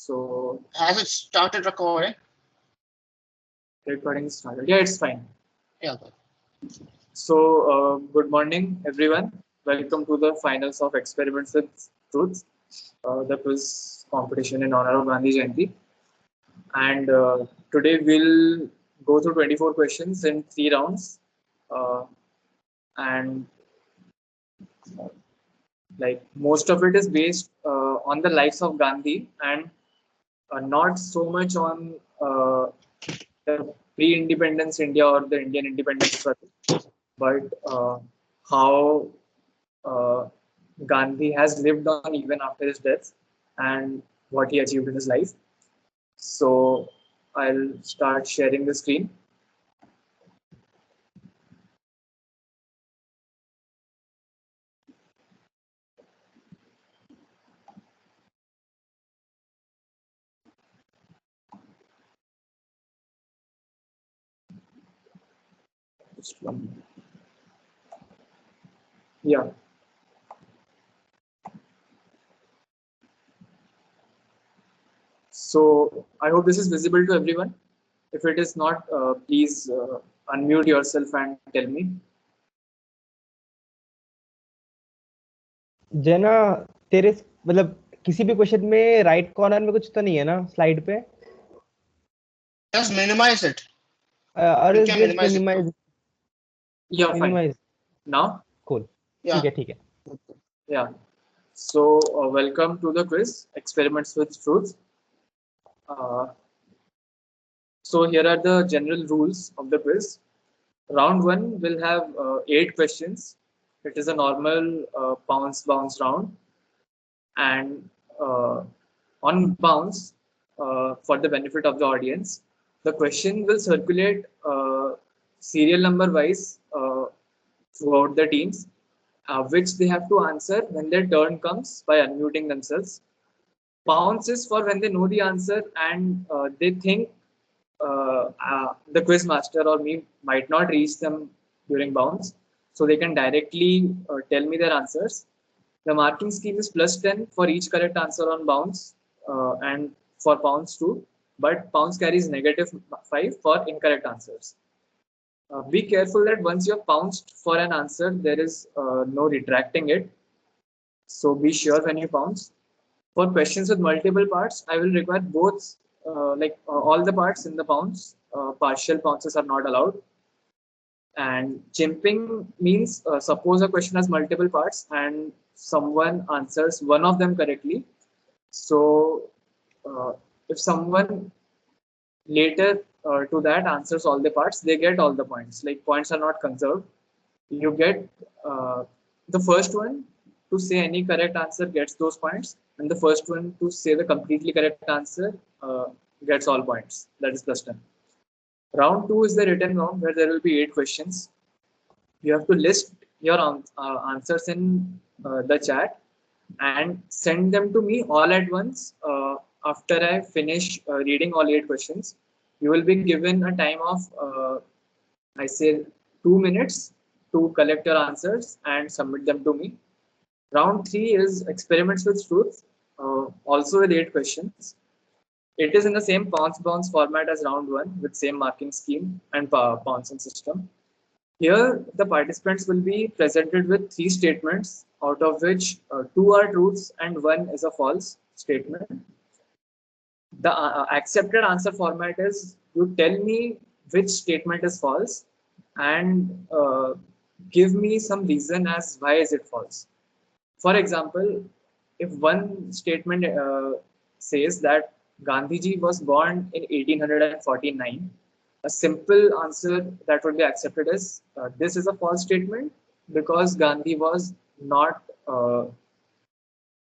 So has it started recording? Recording started. Yeah, it's fine. Yeah. So good morning, everyone. Welcome to the finals of Experiments with Truth, the quiz competition in honor of Gandhi Jayanti. And today we'll go through 24 questions in 3 rounds. And like most of it is based on the lives of Gandhi and not so much on the pre-independence India or the Indian independence struggle, but how Gandhi has lived on even after his death and what he achieved in his life. So I'll start sharing the screen. Just one minute. Yeah. So I hope this is visible to everyone. If it is not, please unmute yourself and tell me. जना तेरे मतलब किसी भी question में right corner में कुछ तो नहीं है ना स्लाइड पे? Just minimize it. और You can just minimize it. Yeah, fine. minimize. Now? Cool. Yeah. ठीक है. Yeah. So welcome to the quiz, Experiments with Truth. So here are the general rules of the quiz. Round 1 will have 8 questions. It is a normal bounce round. And on bounce, for the benefit of the audience, the question will circulate serial number wise throughout the teams, which they have to answer when their turn comes by unmuting themselves. Bounce is for when they know the answer and they think the quiz master or me might not reach them during bounce, so they can directly tell me their answers. The marking scheme is +10 for each correct answer on bounce and for bounce too, but bounce carries -5 for incorrect answers. Be careful that once you have bounced for an answer, there is no retracting it. So be sure when you bounce. For questions with multiple parts, I will require both all the parts in the bounce. Partial bounces are not allowed. And chimping means suppose a question has multiple parts and someone answers one of them correctly. So if someone later to that answers all the parts, they get all the points. Like points are not conserved. You get the first one to say any correct answer gets those points, and the first one to say the completely correct answer gets all points. That is +10. Round 2 is the written round where there will be 8 questions. You have to list your answers in the chat and send them to me all at once after I finish reading all 8 questions. You will be given a time of, I say, 2 minutes to collect your answers and submit them to me. Round 3 is Experiments with Truth, also with 8 questions. It is in the same bounce format as round 1 with same marking scheme and bouncing system. Here, the participants will be presented with 3 statements, out of which 2 are truths and 1 is a false statement. The accepted answer format is you tell me which statement is false and give me some reason as why is it false. For example, if one statement says that Gandhiji was born in 1849, a simple answer that would be accepted is this is a false statement because Gandhi was not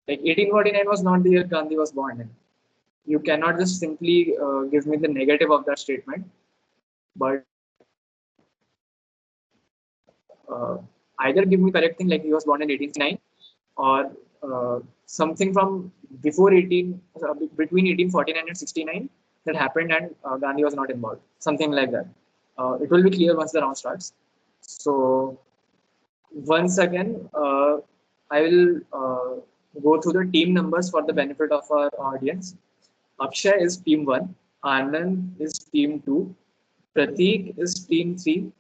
like 1849 was not the year Gandhi was born in. You cannot just simply give me the negative of that statement, but either give me correct thing like he was born in 1809 or something from before between 1849 and 69 that happened and Gandhi was not involved, something like that. It will be clear once the round starts. So once again, I will go through the team numbers for the benefit of our audience. Akshay is team 1, Anand is team 2, Prateek is team 3,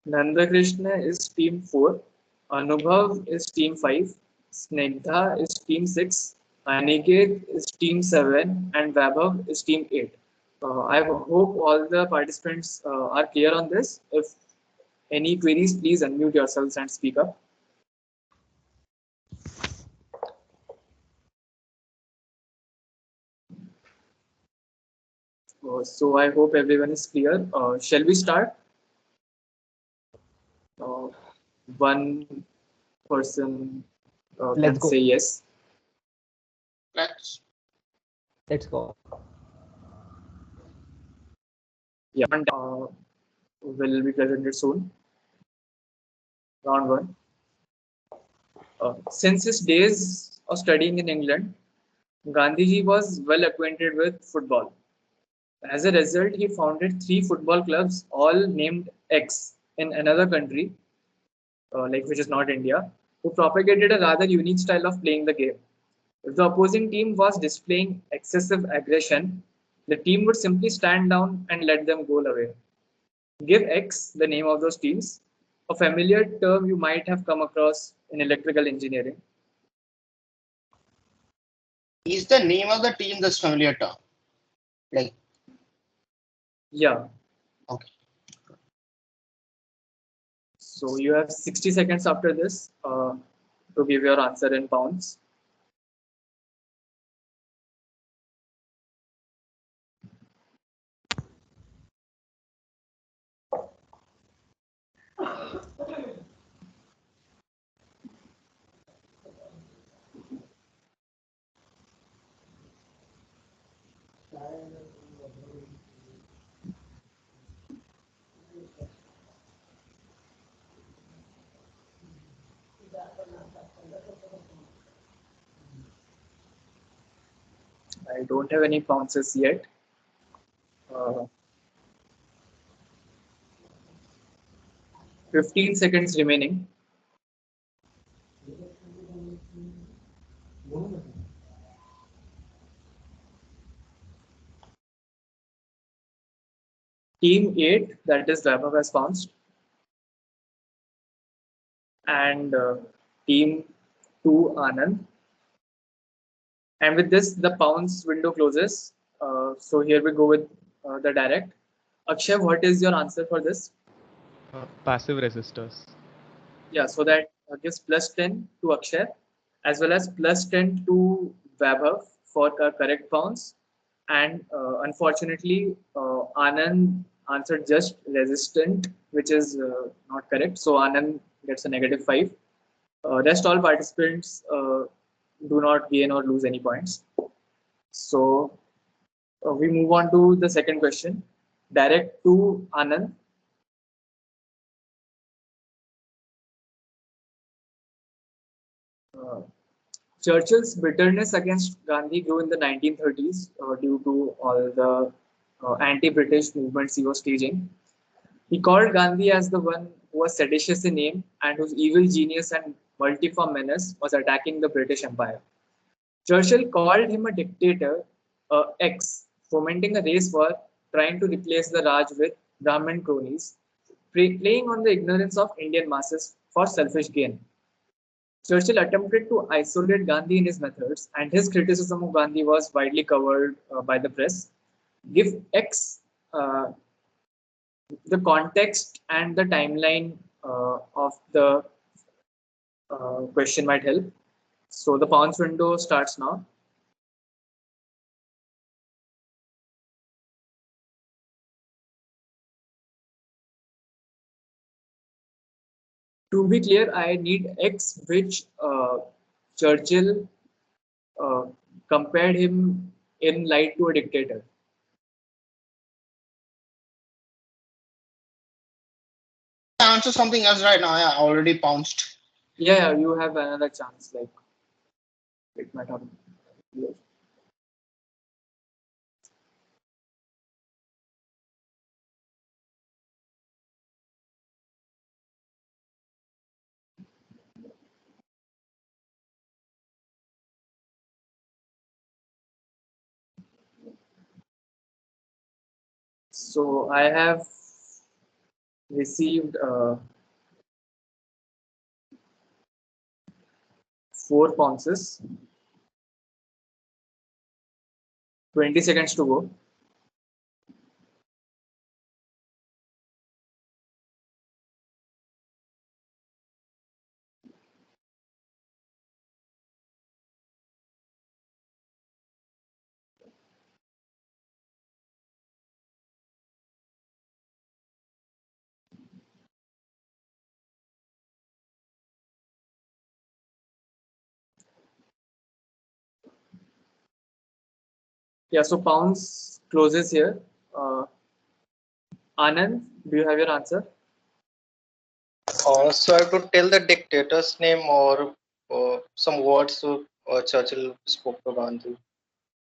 Nandakrishna is team 4, Anubhav is team 5, Snigdha is team 6, Aniket is team 7, and Vaibhav is team 8. I hope all the participants are clear on this. If any queries, please unmute yourselves and speak up. So I hope everyone is clear. Shall we start? Uh, One person Let's can go. say yes. Let's. Let's go. Yeah, and will be presented soon. Round one. Since his days of studying in England, Gandhiji was well acquainted with football. As a result, he founded three football clubs, all named X in another country, like which is not India, who propagated a rather unique style of playing the game. If the opposing team was displaying excessive aggression, the team would simply stand down and let them go away. Give X the name of those teams, a familiar term you might have come across in electrical engineering. Is the name of the team this familiar term? Like, Yeah, okay. so you have 60 seconds after this to give your answer in pounds. I don't have any pounces yet. Uh, 15 seconds remaining. Team 8, that is Vaibhav has bounced. And team 2, Anand. And with this, the pounds window closes. So here we go with the direct. Akshay, what is your answer for this? Passive resistors. Yeah, so that gives plus 10 to Akshay, as well as plus 10 to Vaibhav for the correct pounds. And unfortunately, Anand answered just resistant, which is not correct. So Anand gets a negative 5. Rest all participants do not gain or lose any points. So we move on to the second question. Direct to Anand. Uh, Churchill's bitterness against Gandhi grew in the 1930s due to all the anti-British movements he was staging. He called Gandhi as the one who was seditious in name and whose evil genius and multiform menace was attacking the British Empire. Churchill called him a dictator, X, fomenting a race war, trying to replace the Raj with Brahmin cronies, playing on the ignorance of Indian masses for selfish gain. Churchill attempted to isolate Gandhi in his methods, and his criticism of Gandhi was widely covered by the press. Give X uh, the context and the timeline of the question might help. So the pounds window starts now. To be clear, I need X, which Churchill uh, compared him in light to a dictator. Answer something else right now. I already pounced. Yeah, you have another chance. Like it might happen. Yes. So I have received 4 pounces. 20 seconds to go. Yeah, so pounds closes here. Anand, do you have your answer? So I have to tell the dictator's name or some words Churchill spoke to Gandhi.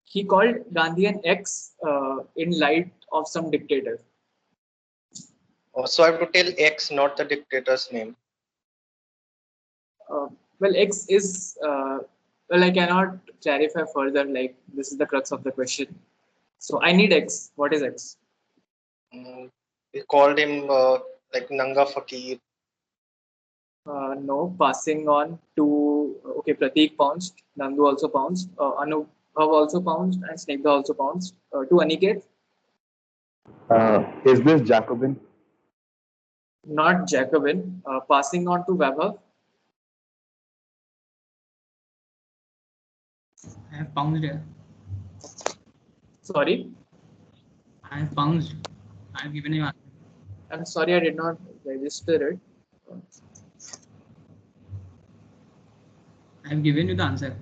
He called Gandhi an ex in light of some dictator. So I have to tell X, not the dictator's name. Well, X is, well, I cannot clarify further, like this is the crux of the question. So I need X. What is X? We called him like Nanga Fakir. No, passing on to, okay, Prateek pounced, Nandu also pounced, Anubhav also pounced, and Snigdha also pounced. To Aniket, Is this Jacobin? not Jacobin. Passing on to Vaibhav. I have pounced here. Sorry, I have pounced. I have given you answer. I'm sorry I did not register it. I have given you the answer.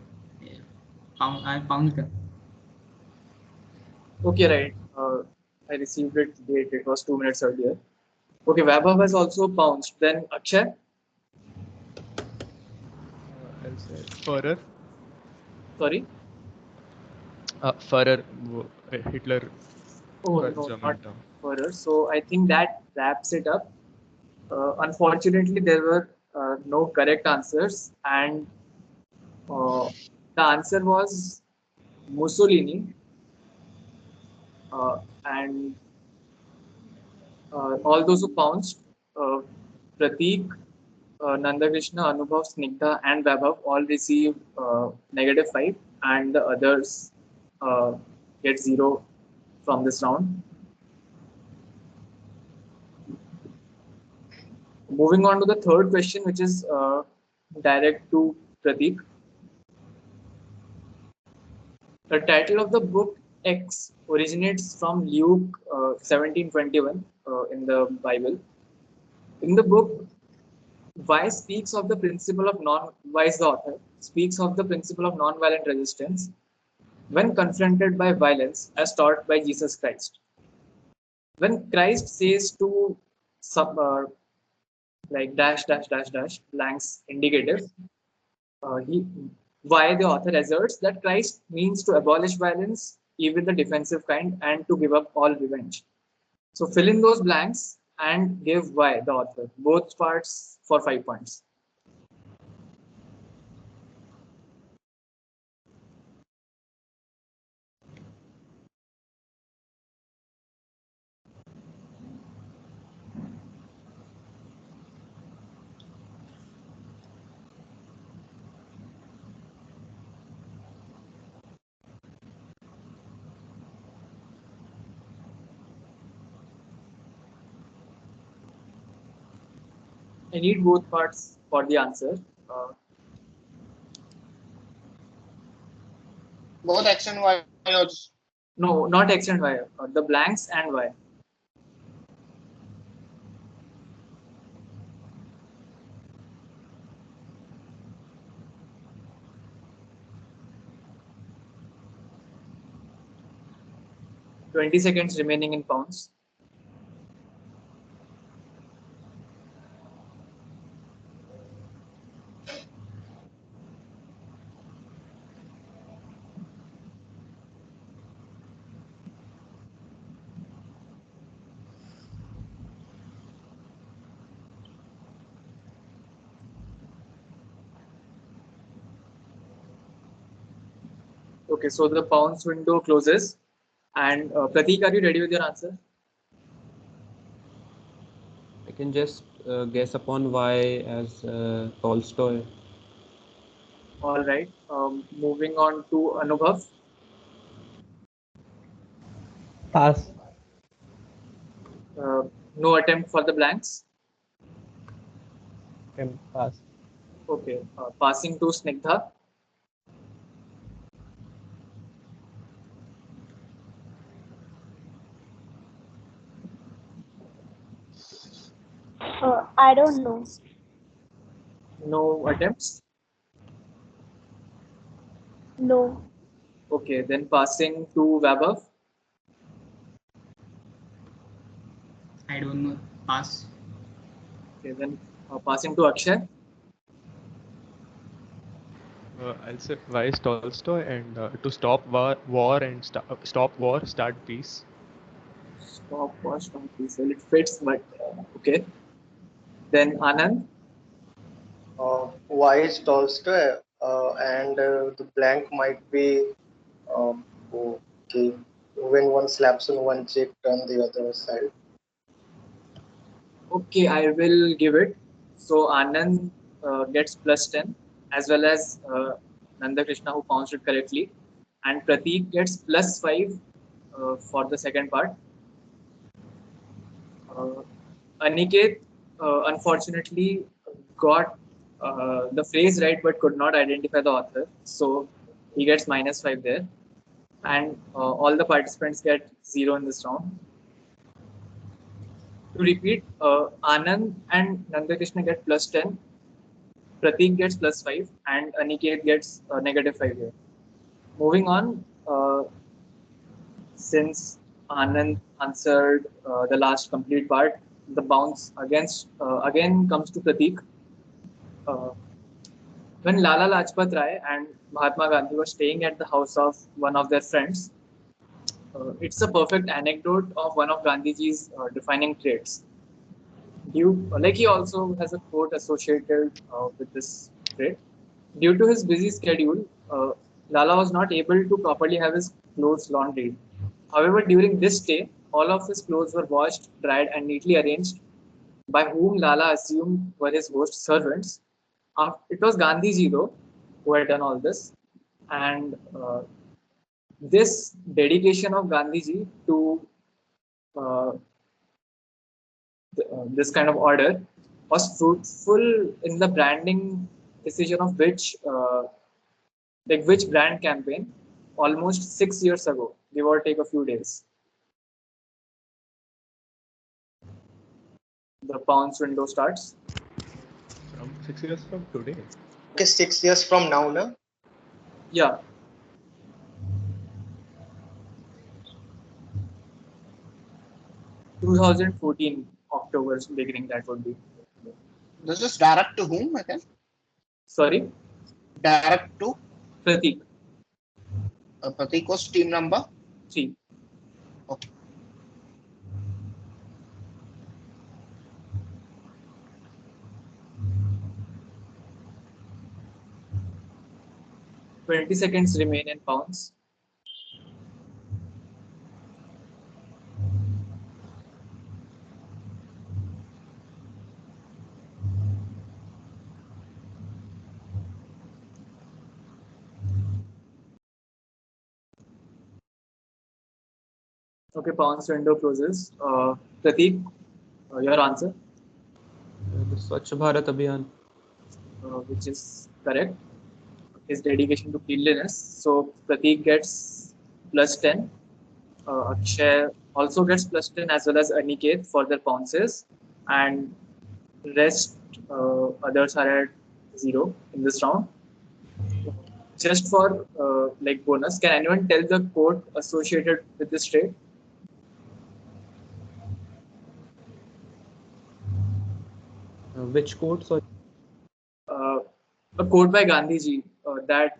I have pounced. Okay, right. I received it late. It was 2 minutes earlier. Okay, Vaibhav has also pounced. Then Akshay. I'll say Führer. Sorry. Führer, Hitler. Oh का no, German not term. further. So I think that wraps it up. Unfortunately, there were no correct answers, and the answer was Mussolini. And all those who pounced, uh, Prateek, Nandakrishna, Anubhav, Snigdha, and Vaibhav all received -5, and the others uh, get 0 from this round. Moving on to the third question, which is direct to Prateek. The title of the book X originates from Luke 17:21 in the Bible. In the book, Y speaks of the principle of non. Y is the author, speaks of the principle of non-violent resistance when confronted by violence, as taught by Jesus Christ. When Christ says to sub, like dash dash dash dash blanks indicative, he why the author asserts that Christ means to abolish violence, even the defensive kind, and to give up all revenge. So fill in those blanks and give why the author, both parts for 5 points. I need both parts for the answer. Both X and Y. No, not X and Y, the blanks and Y. Twenty seconds remaining in pounds. Okay, so the pounds window closes. And Prateek, are you ready with your answer? can just guess upon why as Tolstoy. All right. Moving on to Anubhav. Pass. No attempt for the blanks. Pass. Okay. Passing to Snigdha. I don't know. No attempts. No. Okay. Then passing to Vaibhav. I don't know. Pass. Okay. Then passing to Akshay. I'll say why is Tolstoy and to stop war and stop war, start peace. Stop watch from please. Well, it fits, but okay. Then Anand. Why is Tolstoy? And the blank might be okay. When one slaps on one cheek, turn the other side. Okay, I will give it. So Anand gets +10, as well as Nanda Krishna, who pronounced it correctly, and Prateek gets +5 for the second part. Aniket unfortunately got the phrase right, but could not identify the author, so he gets -5 there, and all the participants get 0 in this round. To repeat, Anand and Nandakrishna get +10, Prateek gets +5, and Aniket gets -5 here. Moving on, since Anand answered the last complete part, the bounce again comes to Prateek. Uh, when Lala Lajpat Rai and Mahatma Gandhi were staying at the house of one of their friends, it's a perfect anecdote of one of Gandhiji's defining traits. Like he also has a quote associated with this trait. Due to his busy schedule, Lala was not able to properly have his clothes laundried. However, during this stay, all of his clothes were washed, dried, and neatly arranged by whom Lala assumed were his host servants. It was Gandhiji, though, who had done all this. And this dedication of Gandhiji to uh, this kind of order was fruitful in the branding decision of which brand campaign almost 6 years ago, give or take a few days. The pounds window starts. From 6 years from today. Okay, 6 years from now, na? Yeah. (2014) October's beginning, that would be. This is direct to whom again? Sorry, Direct to Prateek. Prateek was team number 3. Okay. (20 seconds remain in pounds. Okay, pounds window closes. Prateek, your answer, The Swachh Bharat Abhiyan. which is correct. His dedication to cleanliness. So Prateek gets +10. Akshay also gets +10, as well as Aniket for their pounces, and rest others are at 0 in this round. Just for like bonus, can anyone tell the quote associated with this trait? Which quote? Sorry. A quote by Gandhiji uh, that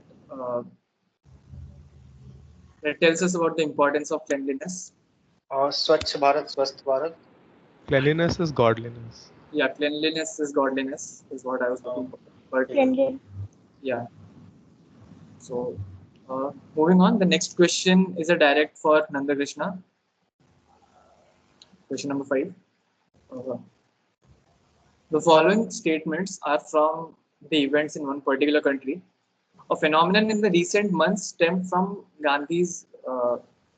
tells us about the importance of cleanliness. Swachh Bharat, Swasth Bharat. Cleanliness is godliness. Yeah, cleanliness is godliness is what I was looking for. But Friendly. yeah. So moving on, the next question is a direct for Nanda Krishna. Question number 5. The following statements are from the events in one particular country. A phenomenon in the recent months stemmed from Gandhi's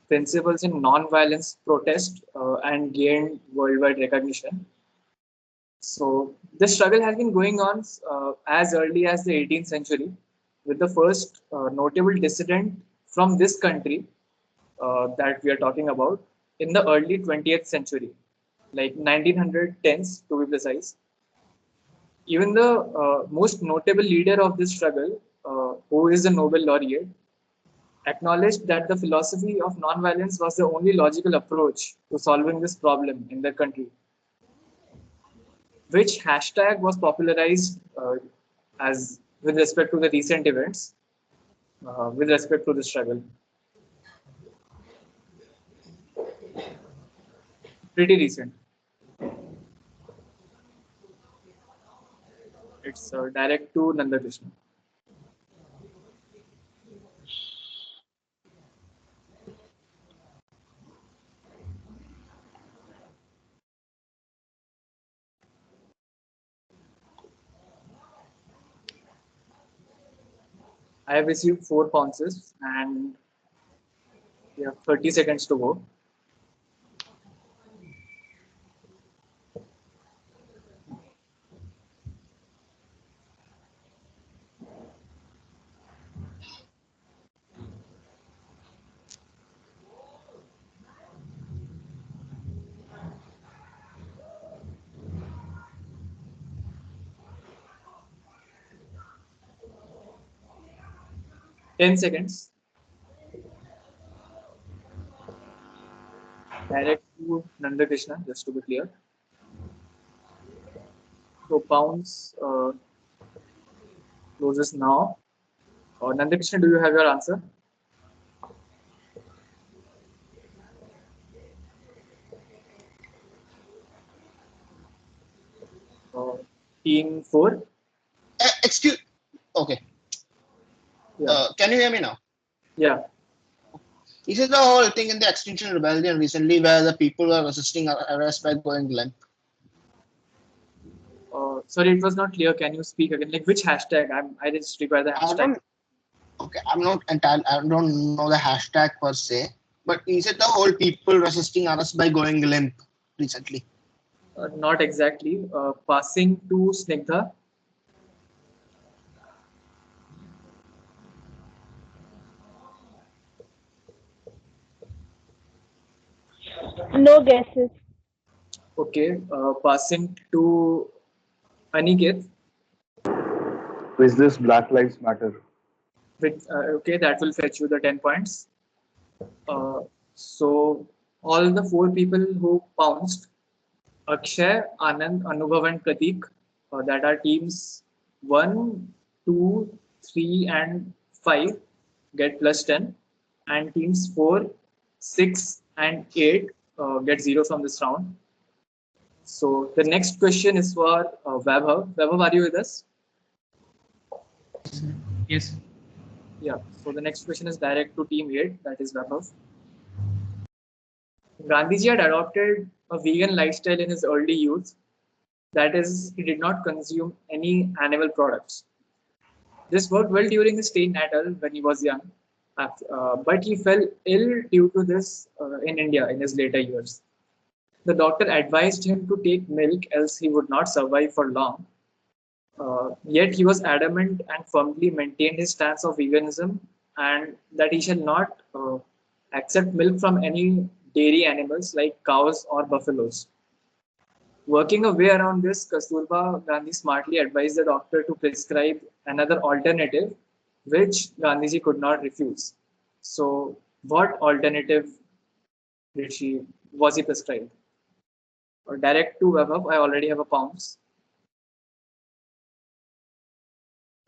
principles in non-violence protest and gained worldwide recognition. So this struggle has been going on as early as the 18th century, with the first notable dissident from this country that we are talking about in the early 20th century, like 1910s to be precise. Even the most notable leader of this struggle, who is a Nobel laureate, acknowledged that the philosophy of nonviolence was the only logical approach to solving this problem in their country. Which hashtag was popularized as with respect to the recent events, with respect to the struggle? Pretty recent. It's direct to Nanda Krishna. I have received 4 pounces and we have 30 seconds to go. Ten seconds. Direct to Nanda Krishna, just to be clear. So pounds closes now. Nanda Krishna, do you have your answer? Team 4. Excuse. Okay. Yeah. Can you hear me now? Yeah. This is the whole thing in the Extinction Rebellion recently, where the people were resisting arrest by going limp. Sorry, it was not clear. Can you speak again? Like which hashtag? I just require the hashtag. I'm not entirely. I don't know the hashtag per se, but is it the whole people resisting arrest by going limp recently? Not exactly. Passing to Snigdha. No guesses. Okay. Passing to Aniket. Is this Black Lives Matter? Okay, that will fetch you the 10 points. So all the 4 people who pounced, Akshay, Anand, Anubhav, and Pratik, that are teams 1, 2, 3, and 5 get plus 10, and teams 4, 6, and 8 get 0 from this round. So the next question is for Vaibhav. Vaibhav, are you with us? Yes. Yeah. So the next question is direct to team 8, that is Vaibhav. Gandhiji had adopted a vegan lifestyle in his early youth. That is, he did not consume any animal products. This worked well during his stay in Natal when he was young, but he fell ill due to this in India in his later years. The doctor advised him to take milk, else he would not survive for long. Yet he was adamant and firmly maintained his stance of veganism and that he shall not accept milk from any dairy animals like cows or buffaloes. Working a way around this, Kasturba Gandhi smartly advised the doctor to prescribe another alternative, which Gandhiji could not refuse. So, what alternative was he prescribed? Direct to Vaibhav, I already have a pounds.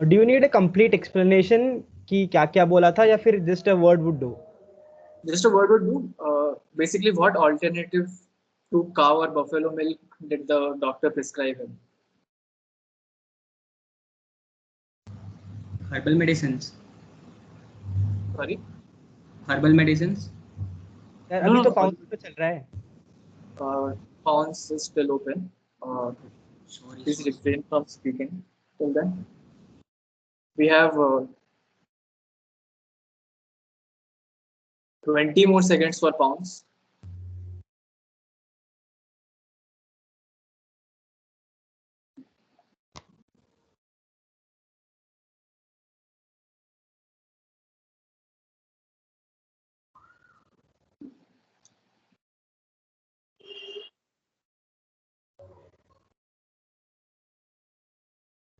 Do you need a complete explanation कि क्या क्या बोला था या फिर just a word would do? Just a word would do. Basically, what alternative to cow or buffalo milk did the doctor prescribe him? Herbal medicines. Sorry? Herbal medicines. यार No, अभी no, तो no. pounds पे चल रहा है. Pounds is still open. Sorry. Please refrain from speaking till then. We have 20 more seconds for pounds.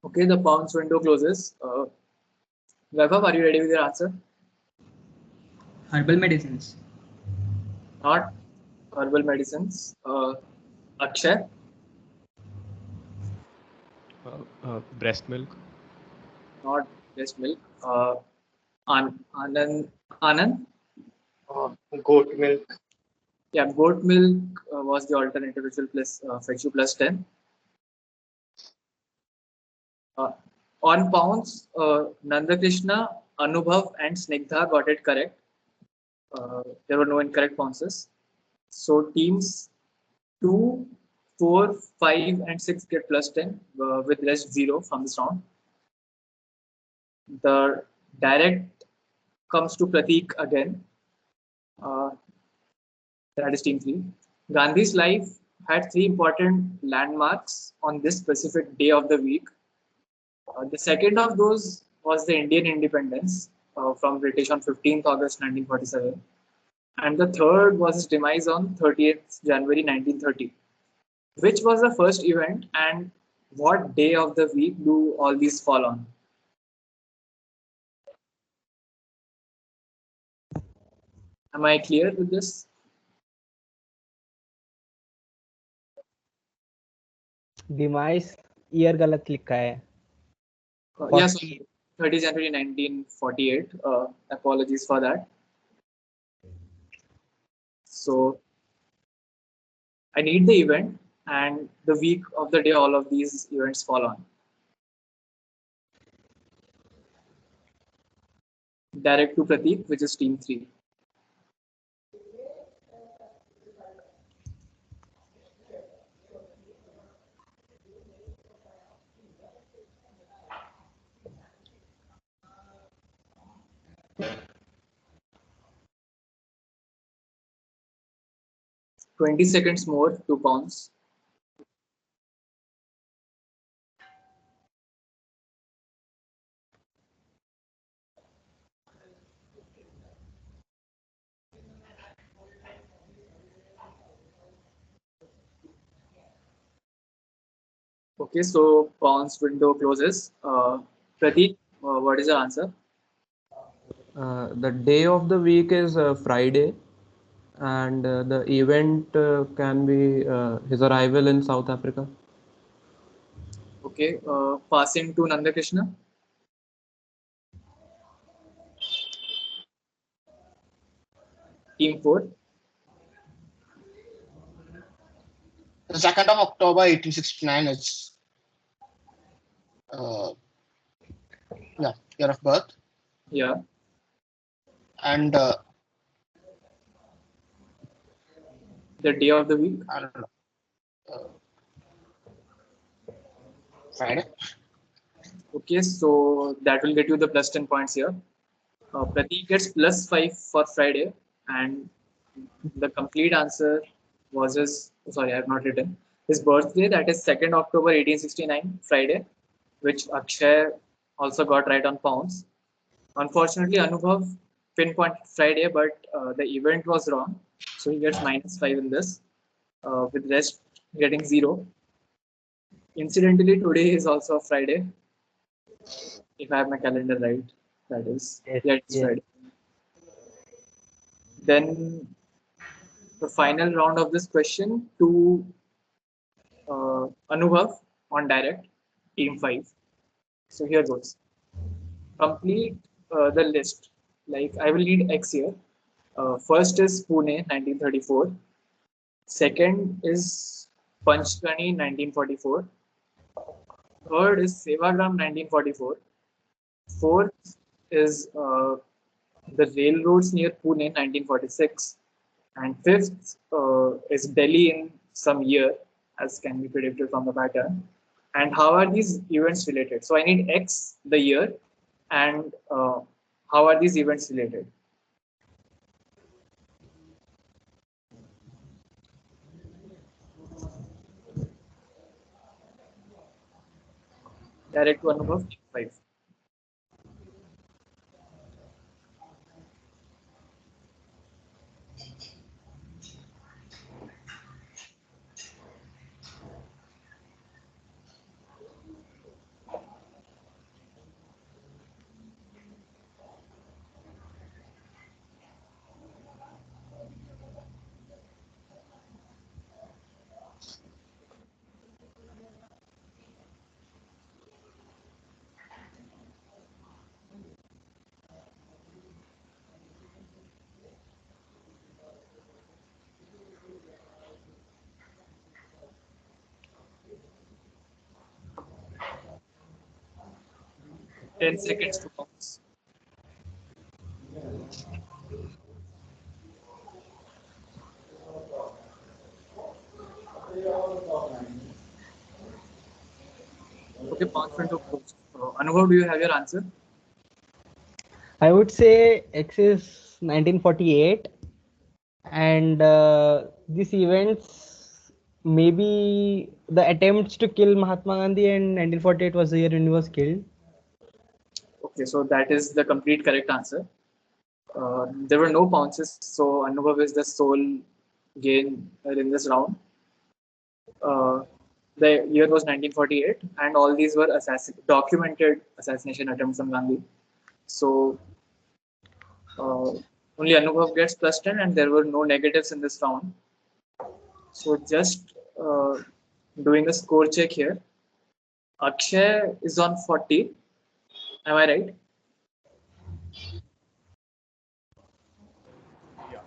Okay, the pounds window closes. Vaibhav, are you ready with your answer? Herbal medicines. Not herbal medicines. Akshay, Breast milk. not breast milk. Anand, Goat milk. yeah, goat milk was the alternative, which will fetch you plus 10. Uh, on pounds, Nandakrishna, Anubhav, and Snigdha got it correct. There were no incorrect pounces. So teams 2, 4, 5, and 6 get plus 10 with rest 0 from this round. The direct comes to Pratik again. That is team 3. Gandhi's life had 3 important landmarks on this specific day of the week. The second of those was the Indian independence from British on 15th August 1947. And the third was his demise on 30th January 1930. Which was the first event and what day of the week do all these fall on? Am I clear with this? Demise year गलत लिखा है. Yes, 30 January 1948. Apologies for that. So I need the event and the week of the day all of these events fall on. Direct to Pratik, which is team 3. "20 seconds more, 2 pounds." Okay, so pounds window closes. Pratik, what is your answer? The day of the week is Friday, and the event can be his arrival in South Africa. Okay, passing to Nandakrishna. Team 4. The 2nd of October 1869 is year of birth. Yeah. And The day of the week. I don't know. Friday. Okay, so that will get you the plus 10 points here. Pratik gets plus 5 for Friday, and the complete answer was his, sorry, I have not written, his birthday, that is 2nd October 1869, Friday, which Akshay also got right on pounds. Unfortunately, Anubhav pinpointed Friday, but the event was wrong, so he gets minus 5 in this, with rest getting 0. Incidentally, today is also a Friday, if I have my calendar right. That is, yeah, it's Friday. Then the final round of this question to Anubhav on direct, team 5. So here goes. Complete the list. Like I will need X here. First is Pune, 1934. Second is Panchgani, 1944. Third is Sevagram, 1944. Fourth is the railroads near Pune, 1946. And fifth is Delhi in some year, as can be predicted from the pattern. And how are these events related? So I need X, the year, and how are these events related? Direct one above 5. 10 seconds to bounce. Okay, bounce into close. Anubhav, do you have your answer? I would say X is 1948, and these events, maybe the attempts to kill Mahatma Gandhi, and 1948 was the year when he was killed. Okay, so that is the complete correct answer. There were no bounces, so Anubhav is the sole gainer in this round. The year was 1948, and all these were documented assassination attempts on Gandhi. So only Anubhav gets +10, and there were no negatives in this round. So just doing a score check here. Akshay is on 40. Am I right? Yeah.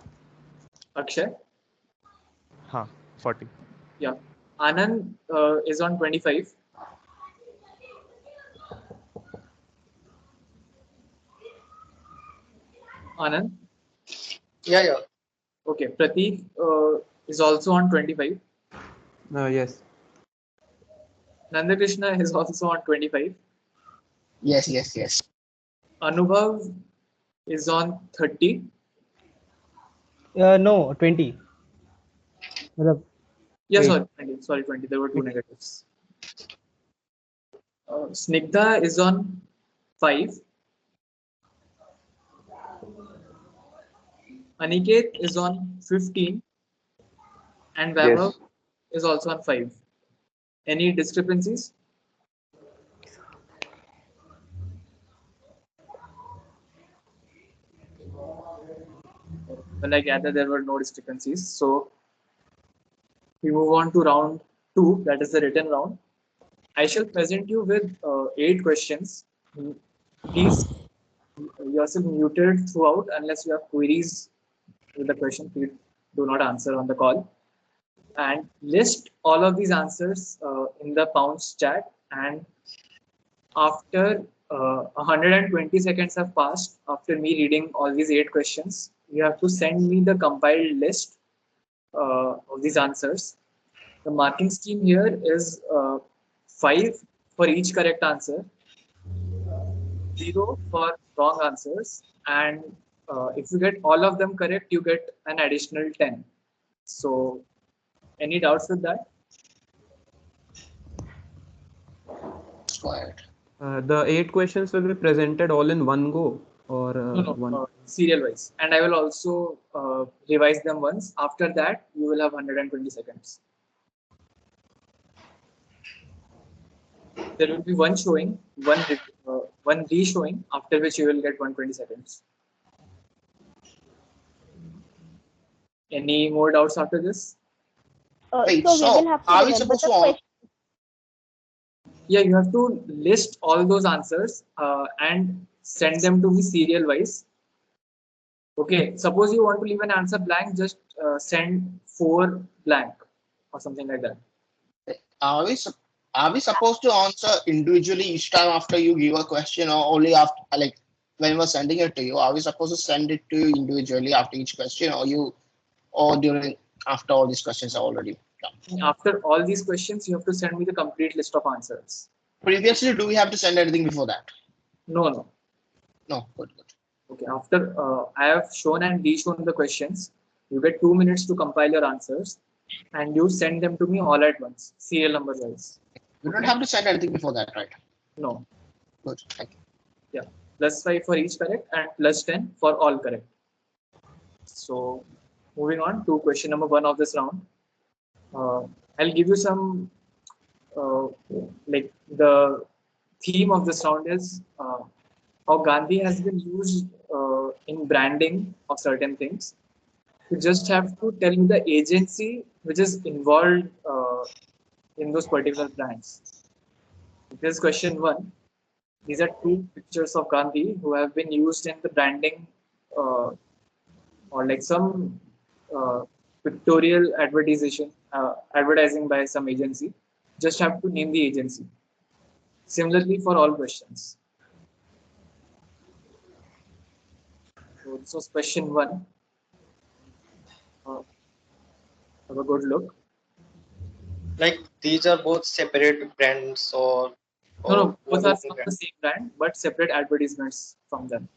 Akshay? Huh, 40. Yeah. Anand is on 25. Anand? Yeah. Okay. Prateek is also on 25. Yes. Nandakrishna is also on 25. Yes. Anubhav is on 30. No, 20. मतलब, Yeah, wait. sorry, 20. Sorry, 20. There were two negatives. Snigdha is on 5. Aniket is on 15. And Vaibhav Yes. is also on 5. Any discrepancies? Well, I gather there were no discrepancies. So we move on to round 2, that is the written round. I shall present you with 8 questions. Please yourself muted throughout unless you have queries with the question. Please do not answer on the call. And list all of these answers in the Pounce chat. And after 120 seconds have passed, after me reading all these 8 questions, you have to send me the compiled list of these answers. The marking scheme here is 5 for each correct answer, 0 for wrong answers, and if you get all of them correct, you get an additional 10. So, any doubts with that? Go ahead. The 8 questions will be presented all in one go, or No, serial wise. And I will also revise them once. After that, you will have 120 seconds. There will be one showing, one re-showing, after which you will get 120 seconds. Any more doubts after this? Wait, So we will so have to are we remember supposed the to question. Yeah, you have to list all those answers and send them to me serial wise. Okay, suppose you want to leave an answer blank, just send 4 blank or something like that. are we sup- are we supposed to answer individually each time after you give a question, or only after, like, when we're sending it to you? Are we supposed to send it to you individually after each question, or during after all these questions are already After all these questions, you have to send me the complete list of answers. Previously, do we have to send anything before that? No. No, good. Okay, after I have shown and re-shown the questions, you get 2 minutes to compile your answers and you send them to me all at once, serial number wise. You don't have to send anything before that, right? No. Good, thank you. Yeah, +5 for each correct and +10 for all correct. So, moving on to question number 1 of this round. I'll give you some, like the theme of this round is how Gandhi has been used in branding of certain things. You just have to tell me the agency which is involved in those particular brands. This is question 1. These are 2 pictures of Gandhi who have been used in the branding or like some pictorial advertising by some agency. Just have to name the agency. Similarly for all questions. So this was question 1. Have a good look. Like these are both separate brands or No, both one are is from brand? the same brand, but separate advertisements from them.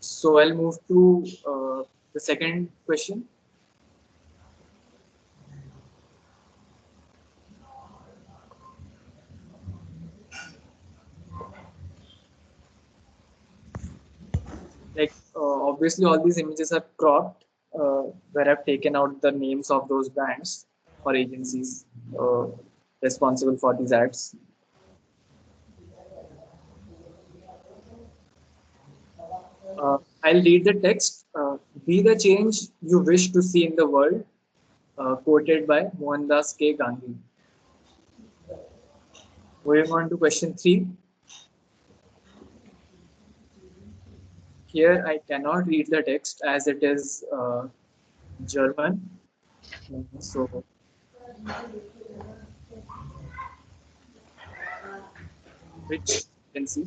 So I'll move to the second question. Like obviously all these images are cropped where I've taken out the names of those brands or agencies responsible for these ads. I'll read the text. Be the change you wish to see in the world, quoted by Mohandas K. Gandhi. Moving on to question 3. Here I cannot read the text as it is German. So which agency?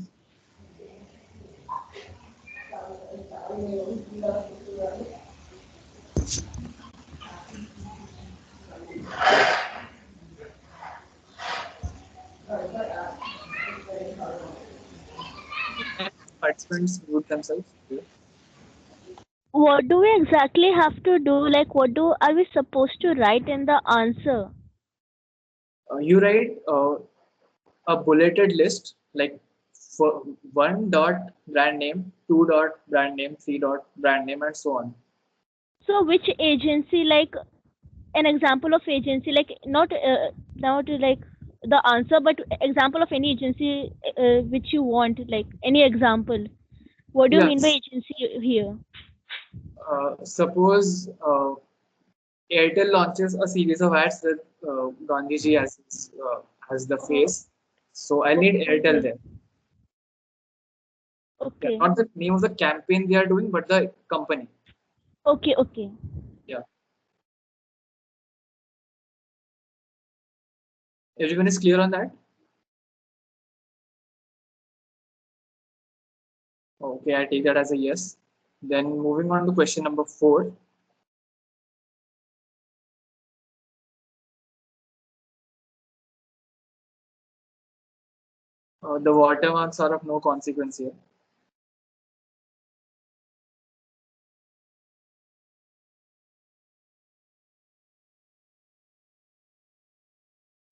Participants group themselves. What do we exactly have to do? Like, what do are we supposed to write in the answer? You write a bulleted list like for 1 dot brand name, 2 dot brand name, 3 dot brand name, and so on. So, which agency? Like, an example of agency, like not like the answer, but example of any agency which you want, like any example. What do you mean by Yes. agency here? Suppose Airtel launches a series of ads with Gandhiji as the face. So I need Airtel there. Yeah, Okay. not the name of the campaign they are doing, but the company. Okay. Yeah. Everyone is clear on that? Okay, I take that as a yes. Then moving on to question number 4. The watermarks are of no consequence here.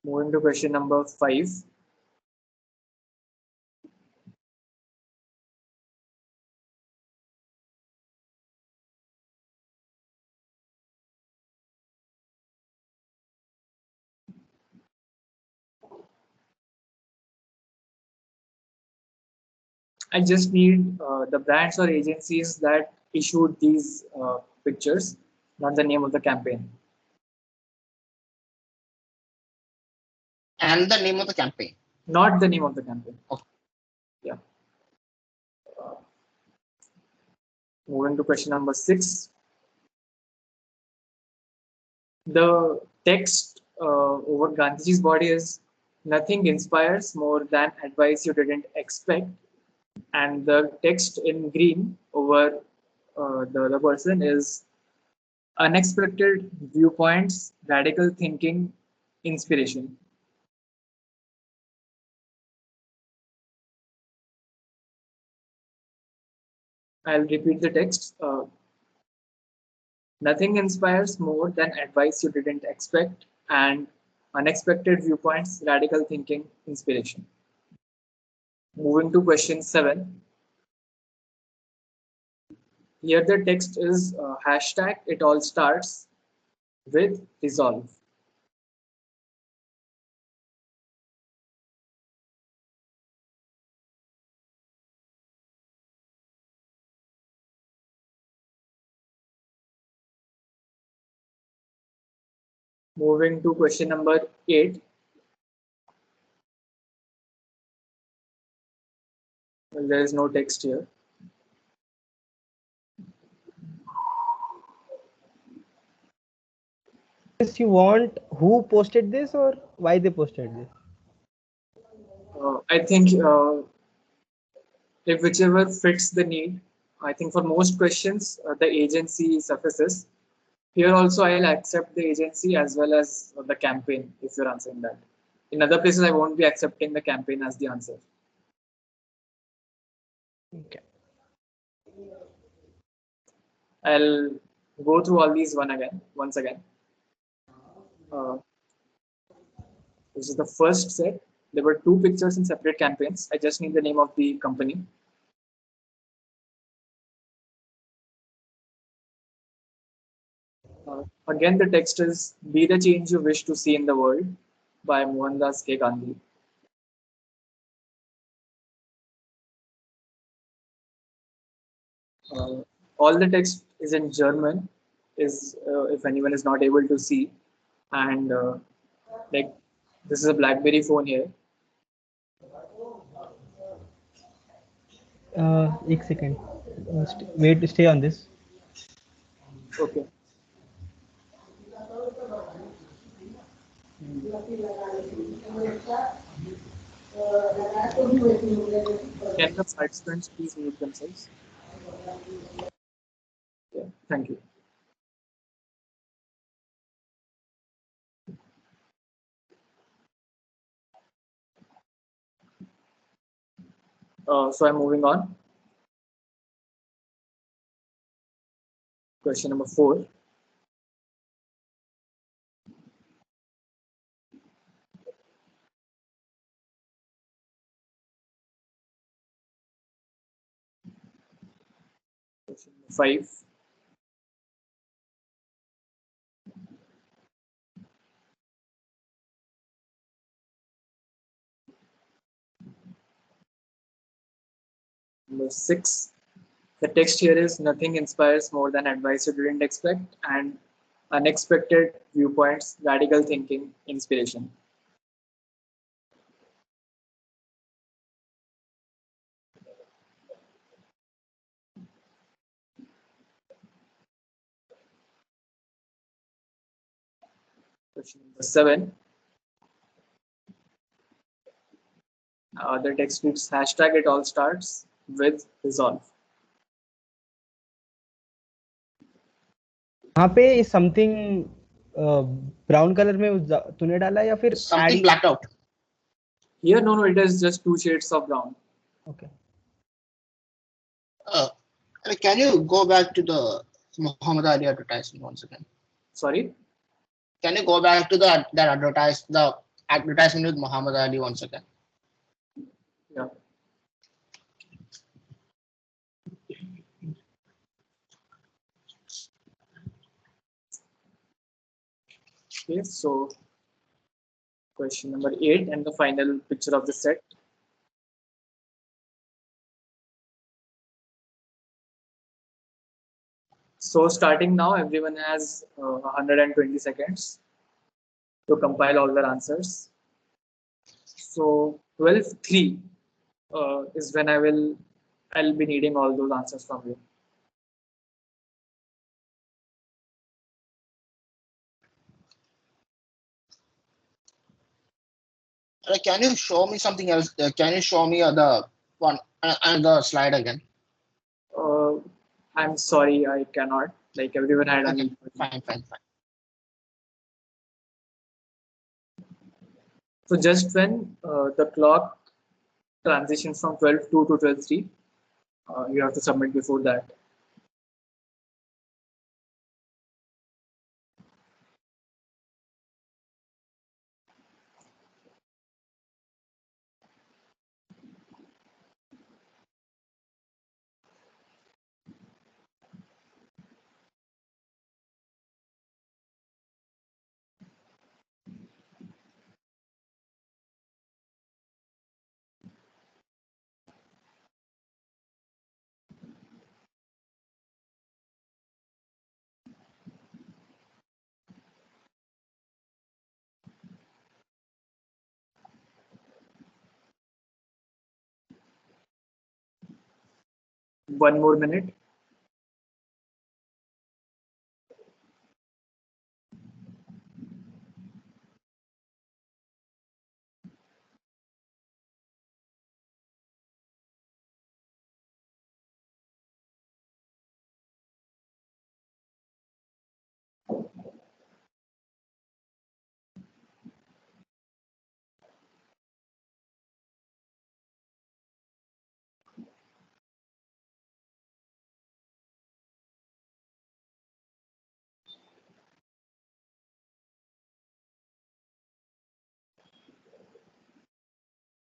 Moving to question number 5. I just need the brands or agencies that issued these pictures, not the name of the campaign. And the name of the campaign. Not the name of the campaign. Okay. Yeah. Moving to question number 6. The text over Gandhiji's body is nothing inspires more than advice you didn't expect. and the text in green over the other person is unexpected viewpoints, radical thinking, inspiration. I'll repeat the text. Nothing inspires more than advice you didn't expect and unexpected viewpoints, radical thinking, inspiration. Moving to question 7. Here the text is hashtag it all starts with resolve. Moving to question number 8. Well, there is no text here. You want who posted this or why they posted this? I think if whichever fits the need. I think for most questions, the agency suffices. Here also, I'll accept the agency as well as the campaign if you're answering that. In other places, I won't be accepting the campaign as the answer. Okay. I'll go through all these once again. This is the first set. There were 2 pictures in separate campaigns. I just need the name of the company. Again, the text is "Be the change you wish to see in the world" by Mohandas K. Gandhi. All the text is in German, is if anyone is not able to see, and like this is a BlackBerry phone here. एक second. Wait, stay on this. Okay. Can the participants please mute themselves? Yeah, thank you. So I'm moving on. Question number 4. Question number 5. Number 6. The text here is "Nothing inspires more than advice you didn't expect and unexpected viewpoints, radical thinking, inspiration." Question number 7. The text reads hashtag it all starts with resolve. यहाँ पे something brown colour में तूने डाला या फिर Something blacked out. Here, no, it is just 2 shades of brown. Okay. Can you go back to the Muhammad Ali advertisement once again? Sorry? Can you go back to the advertisement with Muhammad Ali once again? Yeah. Okay, so question number 8 and the final picture of the set. So starting now, everyone has 120 seconds to compile all their answers. So 12:03 is when I'll be needing all those answers from you. Can you show me something else? Can you show me the one And the slide again. Uh, I'm sorry, I cannot. Like everyone had an Okay, equal. fine. So just when the clock transitions from 12:02 to 12:03, you have to submit before that. One more minute. Fine.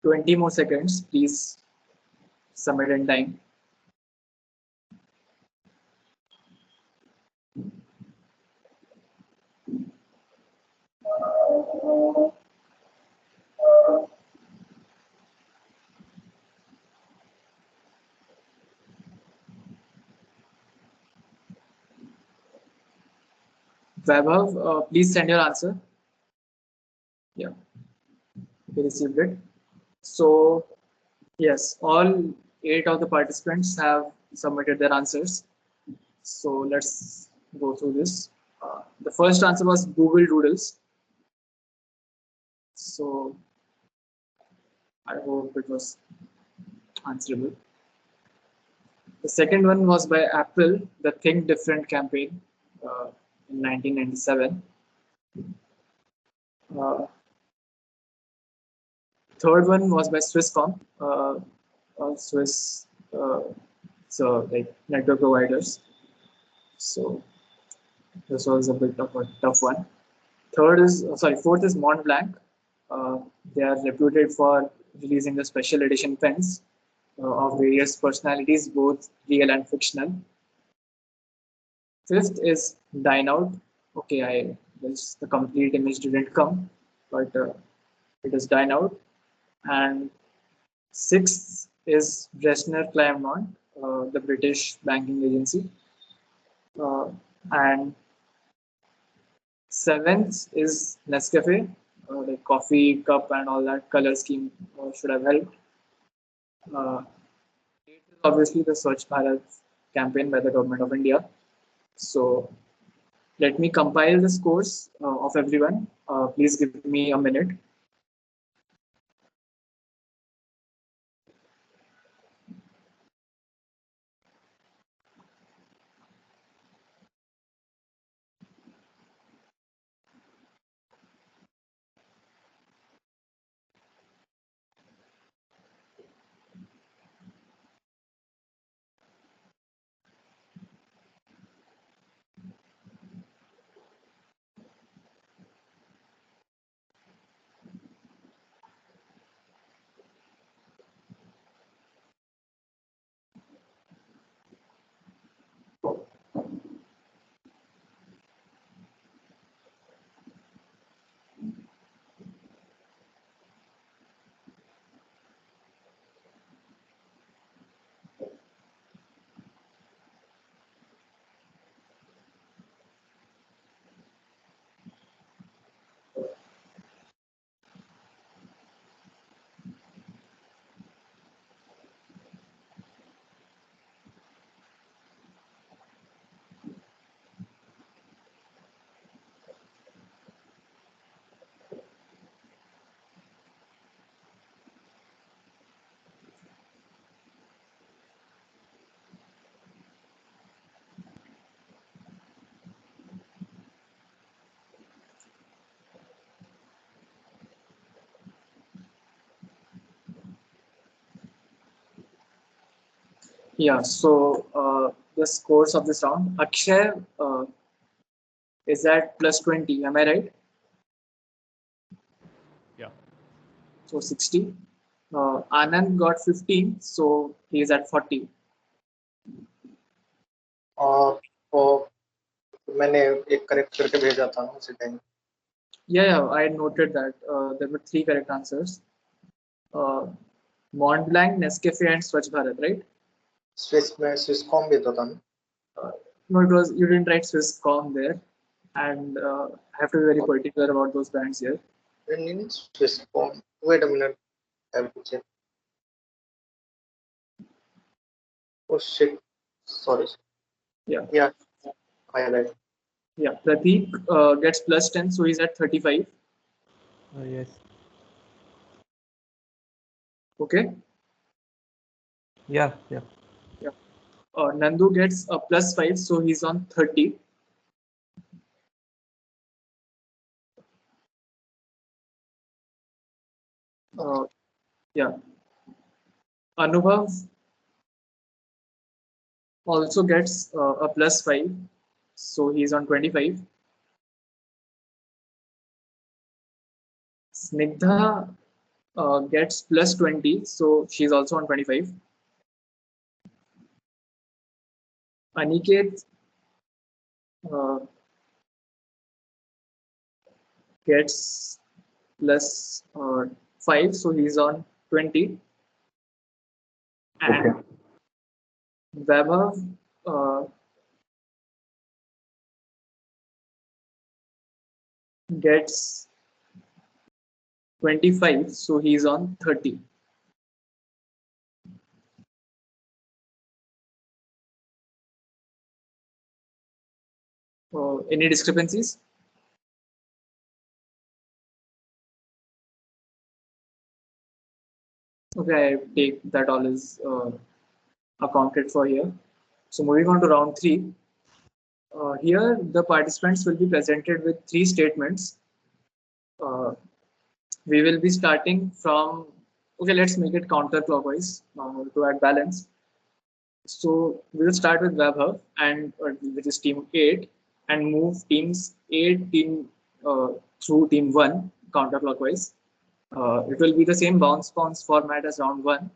20 more seconds. Please submit in time. Vaibhav, please send your answer. Yeah, we received it. So, yes, all 8 of the participants have submitted their answers. So, let's go through this. The first answer was Google Doodles. So, I hope it was answerable. The second one was by Apple, the Think Different campaign in 1997. Uh, Third one was by Swisscom, Swiss, so like network providers. So this was a bit of a tough one. Fourth is Mont Blanc. Uh, they are reputed for releasing the special edition pens of various personalities, both real and fictional. Fifth is Dine Out. Okay, the complete image didn't come, but it is Dine Out. And sixth is Bressner Claremont, the British banking agency. And seventh is Nescafe, like coffee cup and all that color scheme should have helped. Eighth is obviously the Swachh Bharat campaign by the government of India. So let me compile the scores of everyone. Please give me a minute. Yeah, so the scores of this round, Akshay is at plus 20, am I right? Yeah. So 60. Anand got 15, so he is at 40. तो मैंने एक correct करके भेजा था ना उसी time. Yeah, I noted that. There were three correct answers. Uh, Mont Blanc, Nescafe, and Swachh Bharat, right? Swiss में Swisscom भेजा था ना. No, it was you didn't write Swisscom there, and I have to be very particular about those brands here. नहीं Swisscom. Wait a minute. I have to check. Oh shit. Sorry. Yeah, Yeah. I read. yeah. Prateek gets plus 10, so he's at 35. Yes. Okay. Yeah. Yeah. Nandu gets a plus 5, so he's on 30. Yeah. Anubhav also gets a plus 5, so he's on 25. Snigdha gets plus 20, so she's also on 25. Aniket uh, gets plus 5, so he's on 20. And Okay. Vaibhav gets 25, so he's on 30. Any discrepancies? Okay, I take that all is accounted for here. So moving on to round 3. Here, the participants will be presented with 3 statements. We will be starting from, okay, let's make it counterclockwise to add balance. So we will start with Vaibhav, and which is team 8, and move teams 8 team through team 1 counterclockwise. It will be the same bounce format as round 1.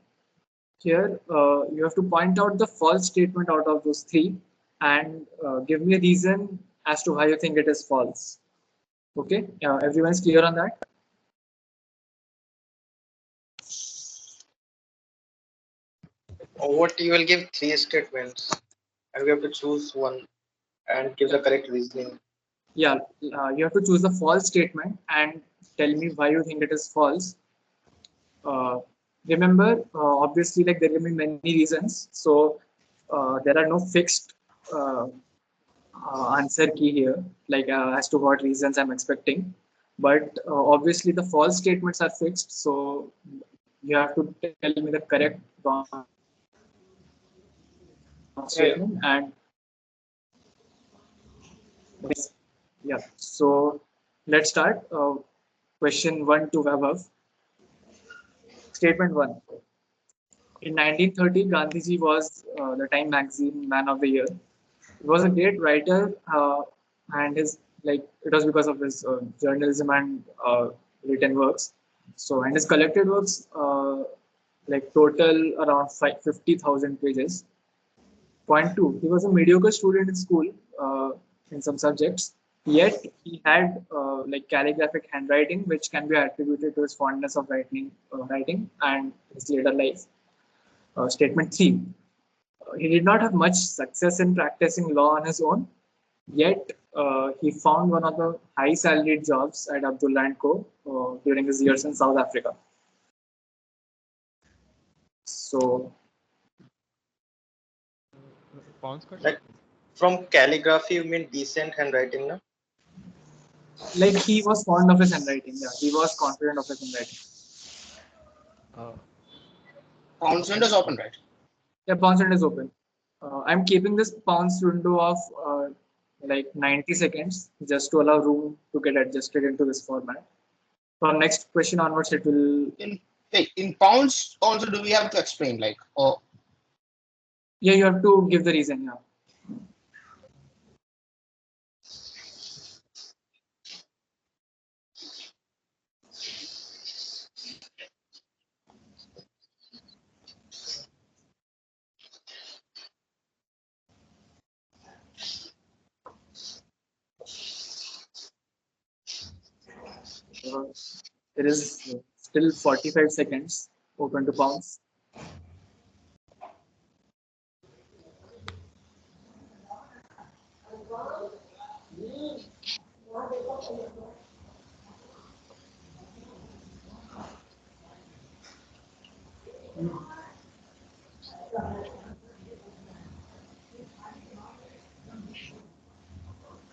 Here, you have to point out the false statement out of those 3 and give me a reason as to why you think it is false. Okay, everyone's clear on that? What you will give 3 statements, and we have to choose one and give the correct reasoning. Yeah, you have to choose the false statement and tell me why you think it is false. Remember, obviously, like there will be many reasons, so there are no fixed answer key here, like as to what reasons I'm expecting. But obviously, the false statements are fixed, so you have to tell me the correct wrong statement and yeah. So let's start. Question 1 to Vaibhav. Statement 1. In 1930, Gandhiji was the Time magazine Man of the Year. He was a great writer, and his like it was because of his journalism and written works. So and his collected works like total around 50,000 pages. Point two, he was a mediocre student in school in some subjects. Yet he had like calligraphic handwriting, which can be attributed to his fondness of writing and his later life. Statement three, he did not have much success in practicing law on his own, yet he found one of the high salaried jobs at Abdullah and Co. During his years in South Africa. So, Pawn's question? Like from calligraphy, you mean decent handwriting, no? like he was fond of his handwriting. Yeah, he was confident of his handwriting. Constant is open, right? Yeah, bounce is open. I'm keeping this bounce window of like 90 seconds just to allow room to get adjusted into this format. From next question onwards, it will. In pounds also, do we have to explain like, or Yeah, you have to give the reason. Yeah. Uh, there is still 45 seconds open to pounds.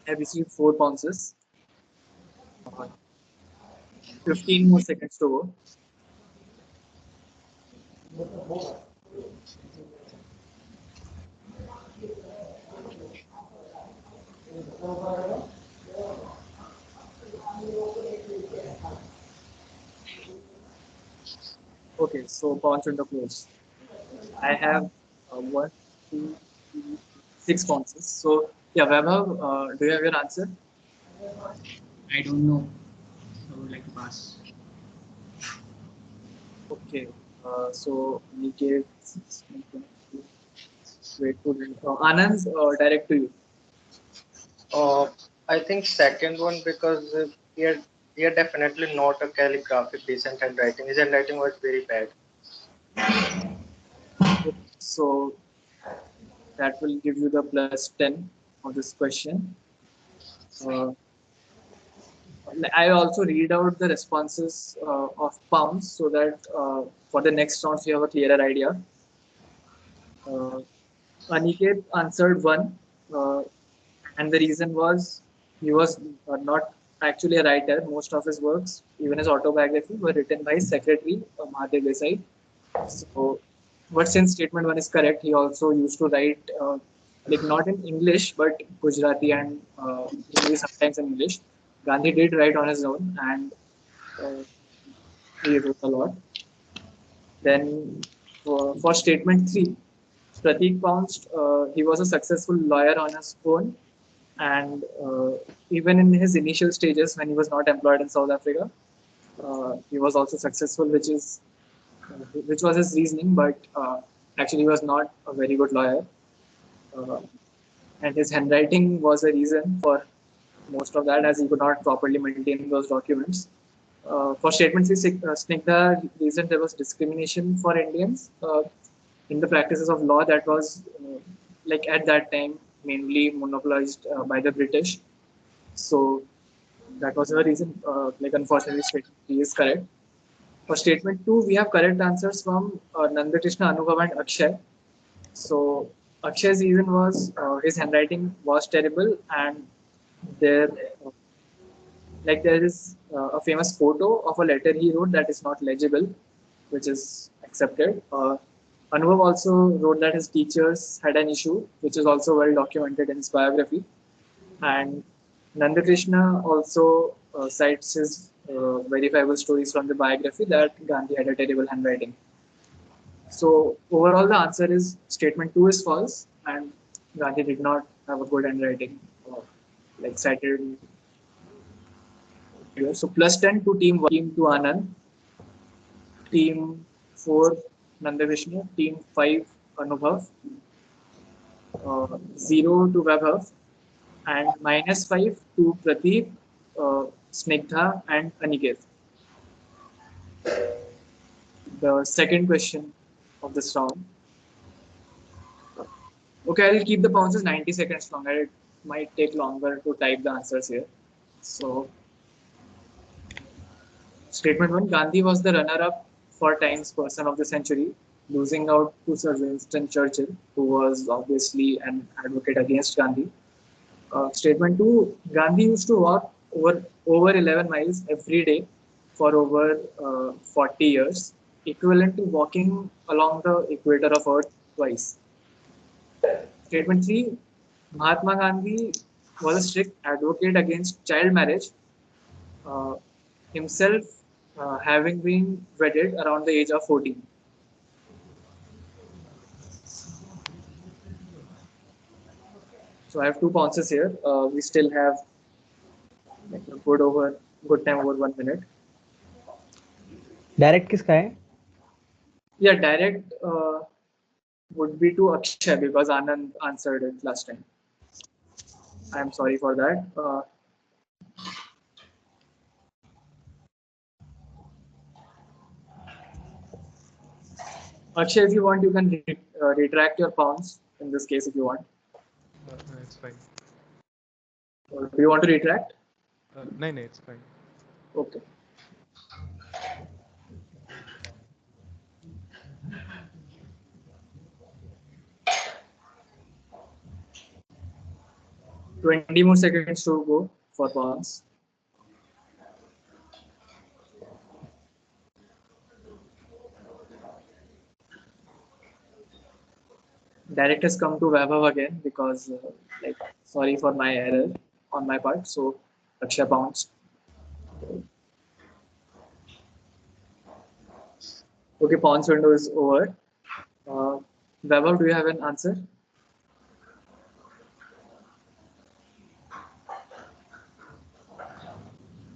I have received 4 pounces. Uh, 15 more seconds to go. Okay, so pounds into close. I have one, two, three, 6 pounces. So yeah, Vaibhav, do you have your answer? I don't know. I would like to pass. Okay. So Niket, wait for Anand, direct to you. Uh, I think second one because he are definitely not a calligraphic decent handwriting. His handwriting was very bad. So that will give you the plus 10 of this question. Uh, I also read out the responses of pounds so that for the next rounds you have a clearer idea. Uh, Aniket answered one, and the reason was he was not actually a writer. Most of his works, even his autobiography, were written by his secretary, Mahadev Desai. So, but since statement one is correct, he also used to write like not in English but Gujarati and Hindi sometimes in English. Gandhi did write on his own, and uh, he wrote a lot. Then for statement three, Pratik pounced. He was a successful lawyer on his own, and even in his initial stages when he was not employed in South Africa, he was also successful, which was his reasoning. But actually, he was not a very good lawyer, uh, and his handwriting was a reason for most of that, as he could not properly maintain those documents. For statement C, Snigdha reason there was discrimination for Indians in the practices of law that was like at that time mainly monopolized by the British. So that was the reason. Like unfortunately, statement three is correct. For statement two, we have correct answers from Nandakrishna, Anubhav, and Akshay. So Akshay's reason was his handwriting was terrible, and there, like there is a famous photo of a letter he wrote that is not legible, which is accepted. Anubhav also wrote that his teachers had an issue, which is also well documented in his biography. And Nandakrishna also cites his verifiable stories from the biography that Gandhi had a terrible handwriting. So overall, the answer is statement two is false, and Gandhi did not have a good handwriting, like cited here. So plus 10 to team 1, team 2 Anand, team 4 Nandavishnu, team 5 Anubhav, 0 to Vaibhav, and minus 5 to Pradeep, Snigdha, and Aniket. The second question of this round. Okay, I'll keep the bounces 90 seconds longer. It might take longer to type the answers here. So, statement one, Gandhi was the runner-up for Times Person of the Century, losing out to Sir Winston Churchill, who was obviously an advocate against Gandhi. Statement two, Gandhi used to walk over 11 miles every day for over 40 years, equivalent to walking along the equator of Earth twice. Statement three, Mahatma Gandhi was a strict advocate against child marriage, uh, himself having been wedded around the age of 14. So I have 2 bounces here. We still have like a good time over 1 minute. Direct किसका है? Yeah, direct would be to Akshay because Anand answered it last time. I am sorry for that. Akshay, if you want, you can retract your pounds in this case if you want. It's fine. Or do you want to retract? No, it's fine. Okay. Twenty more seconds to go for pawns. Direct has come to Vaibhav again because, like, sorry for my error on my part. So, Akshay pounced. Okay, pawns window is over. Vaibhav, do you have an answer?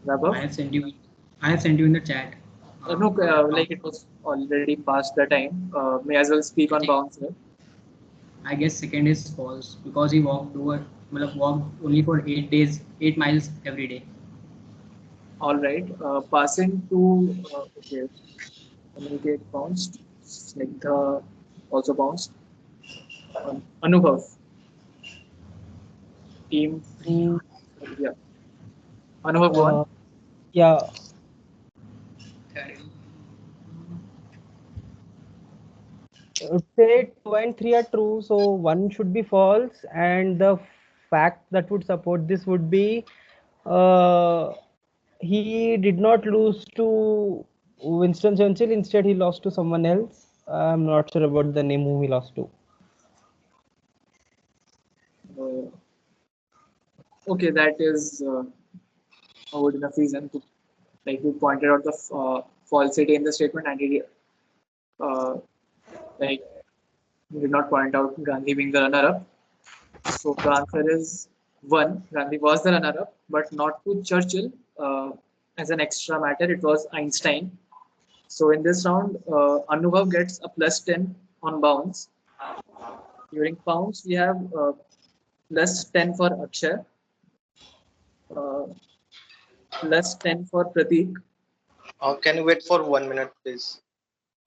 Vaibhav? I have sent you in the chat. No, like it was already past the time. May as well speak on bounce here. I guess second is false because he walked only for 8 miles every day. All right. Passing to okay. Communicate bounced. Snigdha also bounced. Anubhav. Team 3. Yeah. Anubhav, go on. Yeah. I would say 2 and 3 are true, so 1 should be false, and the fact that would support this would be he did not lose to Winston Churchill, instead he lost to someone else. I'm not sure about the name whom he lost to. Okay, that is a good enough reason to, like you pointed out the falsity in the statement, and he like did not point out Gandhi being the runner-up. So the answer is 1. Gandhi was the runner-up, but not to Churchill. As an extra matter, it was Einstein. So in this round, Anubhav gets a +10 on bounce. During pounds, we have +10 for Akshay, +10 for Prateek. Can you wait for 1 minute, please?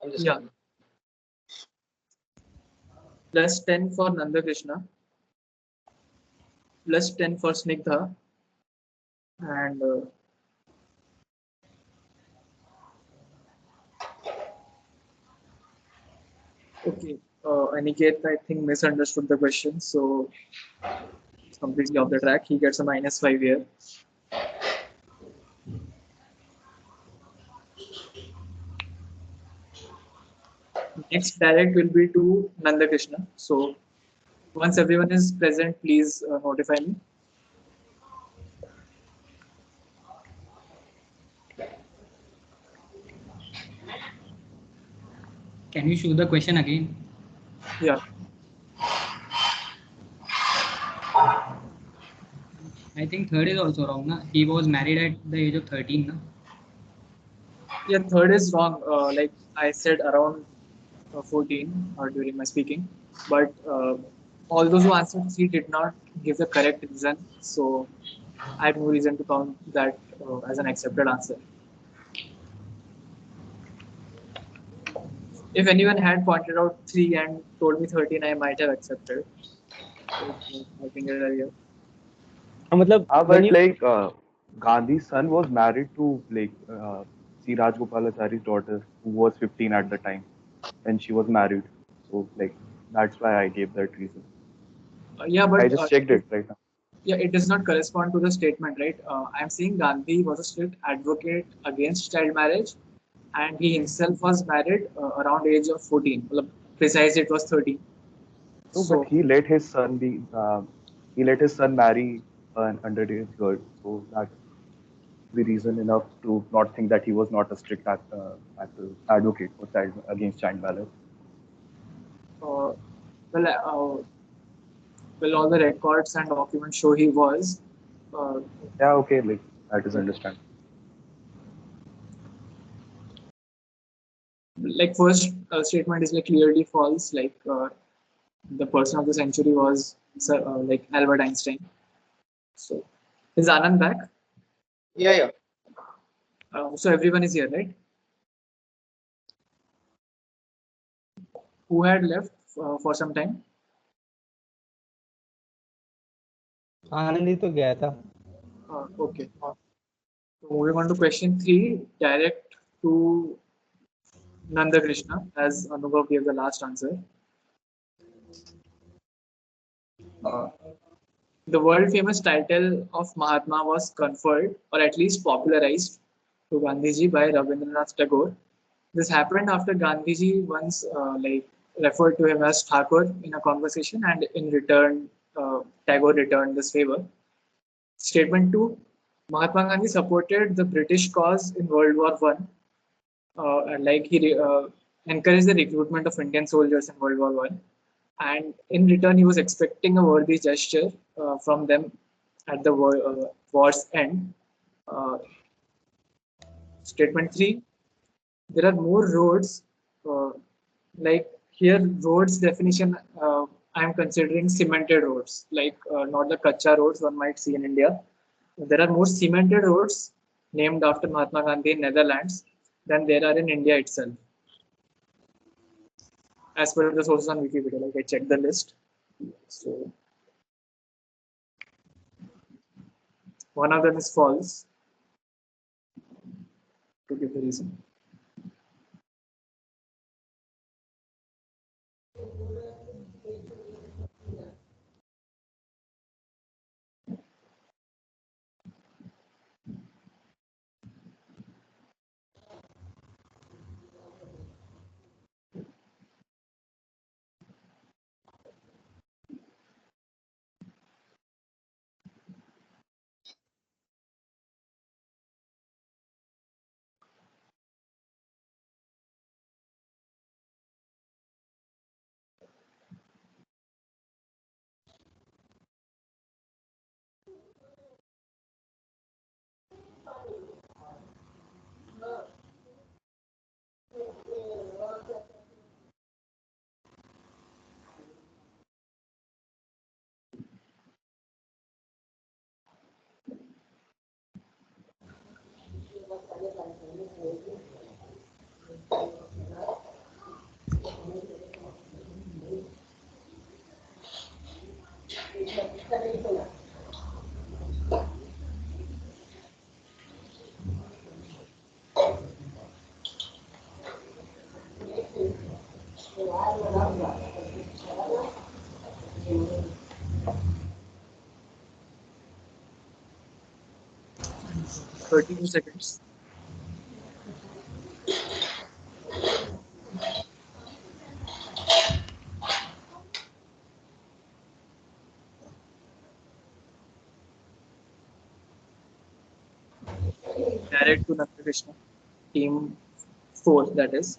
I'm just Yeah. +10 for Nandakrishna, +10 for Snigdha, and okay, Aniket, I think misunderstood the question, so it's completely off the track. He gets a -5 here. Next direct will be to Nandakrishna. So once everyone is present, please notify me. Can you show the question again? Yeah. I think third is also wrong. Na? He was married at the age of 13. Na? Yeah, third is wrong. Like I said, around 14 during my speaking, but all those who answered C did not give the correct reason. So I have no reason to count that as an accepted answer. If anyone had pointed out 3 and told me 13, I might have accepted. I think earlier. But like Gandhi's son was married to like C. Rajgopalachari's daughter, who was 15 at the time, and she was married. So like that's why I gave that reason. Yeah, but I just checked it right now. yeah, it does not correspond to the statement, right? I'm saying Gandhi was a strict advocate against child marriage, and he himself was married around age of 14. Well, precisely, it was 13. No, So but he let his son be. He let his son marry an underage girl. So that's the reason enough to not think that he was not a strict advocate for child against child marriage. well, Will all the records and documents show he was? Uh, Yeah, okay, like that is understand. like first statement is like clearly false. Like the person of the century was like Albert Einstein. So is Anand back? Yeah, yeah. So everyone is here, right? Who had left for some time? आनंद ही तो गया था. Okay. So moving on to question 3, direct to Nanda Krishna, as Anubhav gave the last answer. The world famous title of Mahatma was conferred or at least popularized to Gandhiji by Rabindranath Tagore. This happened after Gandhiji once like referred to him as Thakur in a conversation, and in return, Tagore returned this favor. Statement 2, Mahatma Gandhi supported the British cause in World War One. And like he encouraged the recruitment of Indian soldiers in World War One, and in return he was expecting a worthy gesture from them at the war's end. Uh, Statement 3, there are more roads. Like here, roads definition, I am considering cemented roads, like not the kacha roads one might see in India. There are more cemented roads named after Mahatma Gandhi in Netherlands than there are in India itself. As per the sources on Wikipedia, like I checked the list. So one of them is false. To give the reason. Thirty seconds. Direct to Nanda Krishna. Team 4, that is.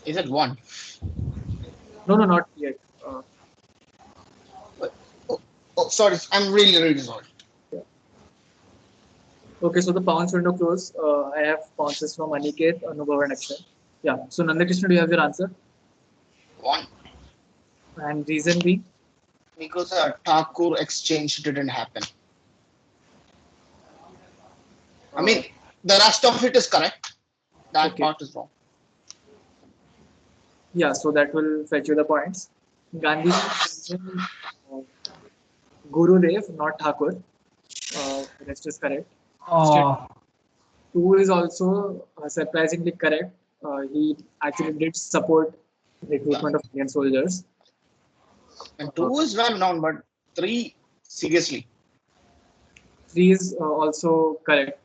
Is it 1? No, not yet. Oh, sorry. I'm really sorry. Yeah. Okay, so the pounds window close. I have pounces from Aniket, Anubhav, and Akshay. Yeah. So Nanda Krishna, do you have your answer? 1. And reason being? Because a Thakur exchange didn't happen. I mean, the rest of it is correct. That part is wrong. Yeah, so that will fetch you the points. Gandhi mentioned Guru Dev, not Thakur. The rest is correct. Oh. 2 is also surprisingly correct. He actually did support recruitment of Indian soldiers. And 2 is well known, but 3, seriously. 3 is also correct,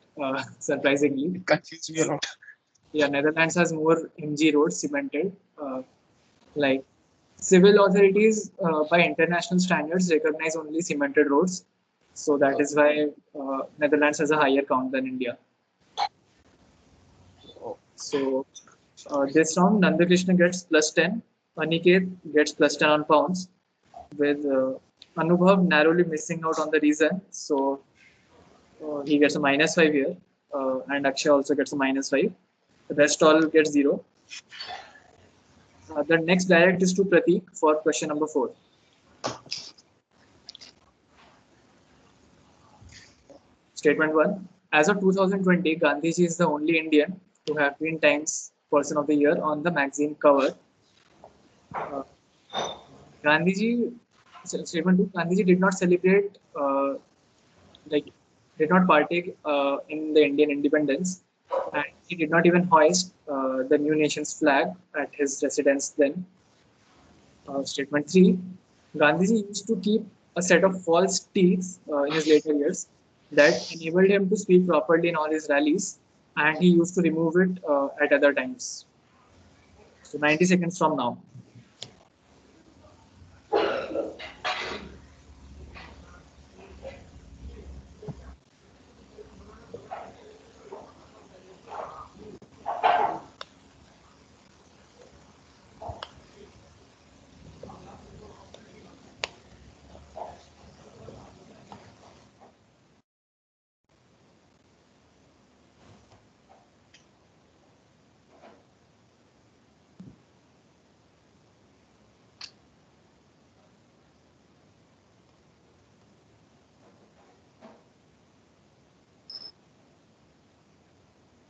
surprisingly. It confused me a lot. Yeah, Netherlands has more MG roads cemented. Like civil authorities by international standards recognize only cemented roads. So that is why Netherlands has a higher count than India. So This round, Nandakrishna gets plus 10, Aniket gets plus 10 on pounds, with Anubhav narrowly missing out on the reason. So he gets a minus 5 here, and Akshay also gets a minus 5. The rest all get 0. The next direct is to Pratik for question number 4. Statement 1. As of 2020, Gandhiji is the only Indian to have been Times Person of the Year on the magazine cover. Gandhiji, statement 2. Gandhiji did not celebrate, did not partake in the Indian independence, and he did not even hoist the new nation's flag at his residence then. Statement 3. Gandhiji used to keep a set of false teeth in his later years that enabled him to speak properly in all his rallies, and he used to remove it at other times. So 90 seconds from now.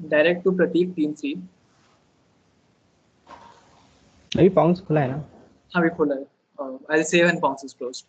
Direct to Pratik, team 3. अभी pounds खुला है ना? हाँ, अभी खुला है. I'll say when bounce is closed.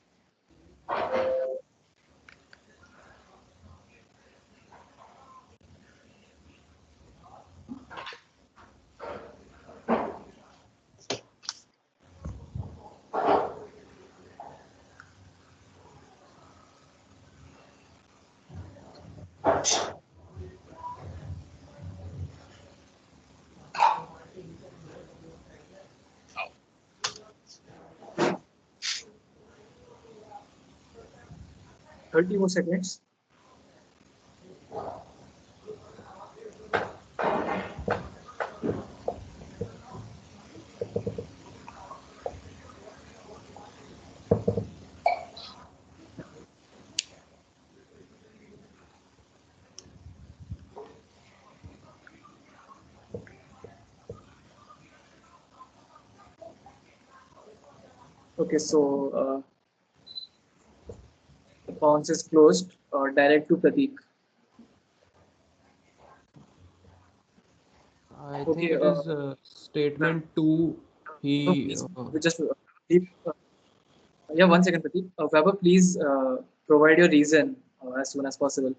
Thirty more seconds. Okay, so the bounce is closed. Direct to Pratik. I Okay, think it is statement 2. No, He please, we just yeah, 1 second, Pratik. Vaibhav, please provide your reason as soon as possible.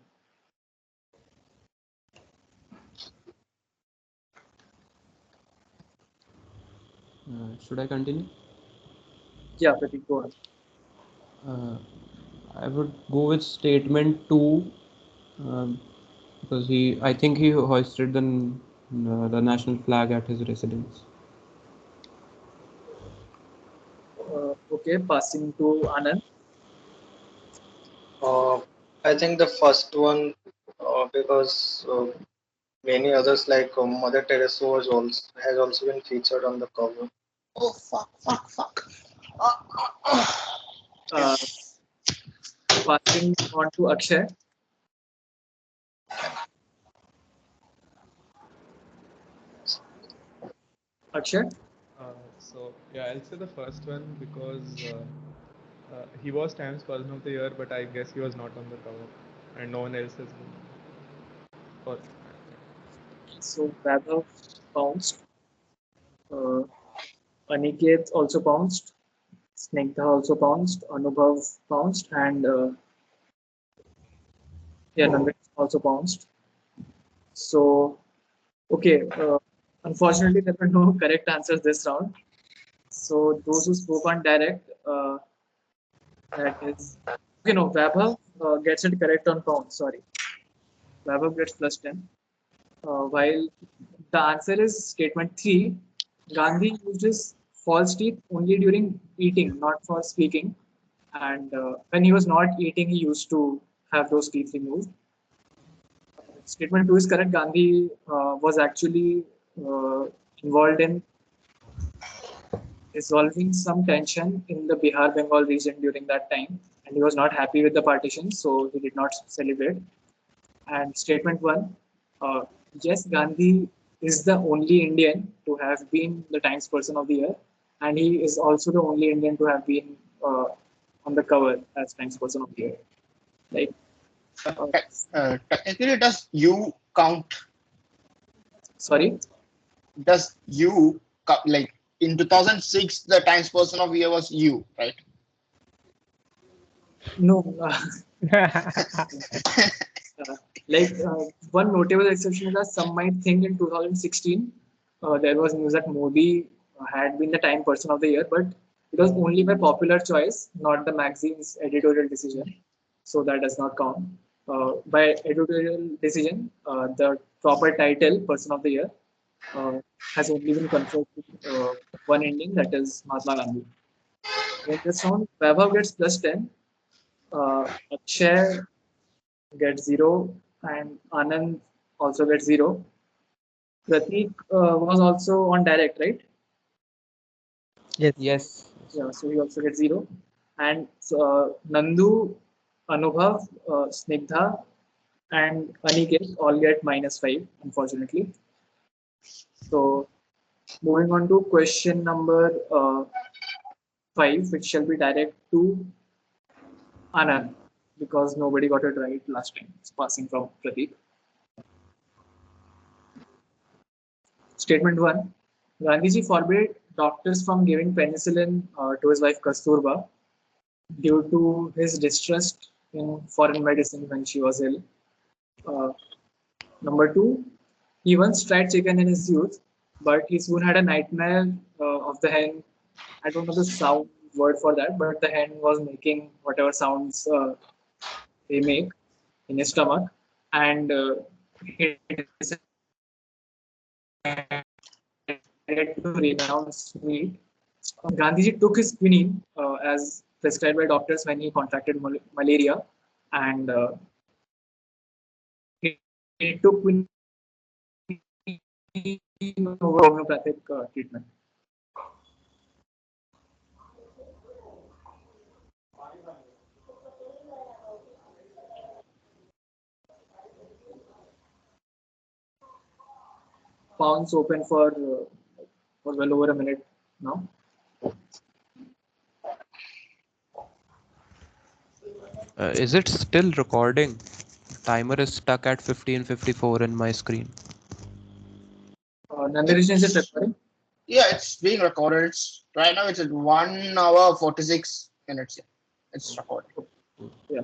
Should I continue? Yeah, Pratik, go on. I would go with statement 2, because I think he hoisted the national flag at his residence. Okay, passing to Anand. I think the first one, because many others like Mother Teresa has also been featured on the cover. Oh, fuck. Passing on to Akshay. Akshay? So yeah, I'll say the first one because he was Times Person of the Year, but I guess he was not on the cover, and no one else has been. Or, So Vaibhav bounced. Aniket also bounced. Snigdha also bounced. Anubhav bounced, and yeah, Nandan also bounced. So okay, unfortunately there were no correct answers this round. So those who spoke on direct, that is, okay, no, Vaibhav gets it correct on pound. Sorry, Vaibhav gets plus 10. While the answer is statement 3, Gandhi uses false teeth only during eating, not for speaking. And when he was not eating, he used to have those teeth removed. Statement 2 is correct. Gandhi was actually involved in resolving some tension in the Bihar Bengal region during that time, and he was not happy with the partition, so he did not celebrate. And statement one, uh, yes, Gandhi is the only Indian to have been the Times Person of the Year, and he is also the only Indian to have been on the cover as Times Person of the Year. Like, Technically, does you count? Sorry? Does you like in 2006 the Times Person of the Year was you, right? No. One notable exception is that some might think in 2016 there was news that Modi had been the Time Person of the Year, but it was only by popular choice, not the magazine's editorial decision. So that does not count. By editorial decision, the proper title, Person of the Year, has only been conferred to one Indian, that is Mahatma Gandhi. In this round, Vaibhav gets plus 10, Akshay gets 0, and Anand also gets 0. Pratik was also on direct, right? Yes. Yes. Yeah, so he also gets 0. And Nandu, Anubhav, Snigdha, and Aniket all get -5, unfortunately. So moving on to question number 5, which shall be direct to Anand, because nobody got it right last time. It's passing from Pratik. Statement 1. Gandhiji forbade doctors from giving penicillin to his wife Kasturba due to his distrust in foreign medicine when she was ill. Uh, Number 2. He once tried chicken in his youth, but he soon had a nightmare of the hen. I don't know the sound word for that, but the hen was making whatever sounds they make in his stomach, and he decided to renounce meat. Gandhiji took his quinine as prescribed by doctors when he contracted malaria, and he took quinine over homeopathic treatment. Pounds open for well over a minute now. Is it still recording? Timer is stuck at 15:54 in my screen. Nandarishan, is it recording? Yeah, it's being recorded. It's right now. It's at 1 hour 46 minutes. Yeah, it's recording. Yeah.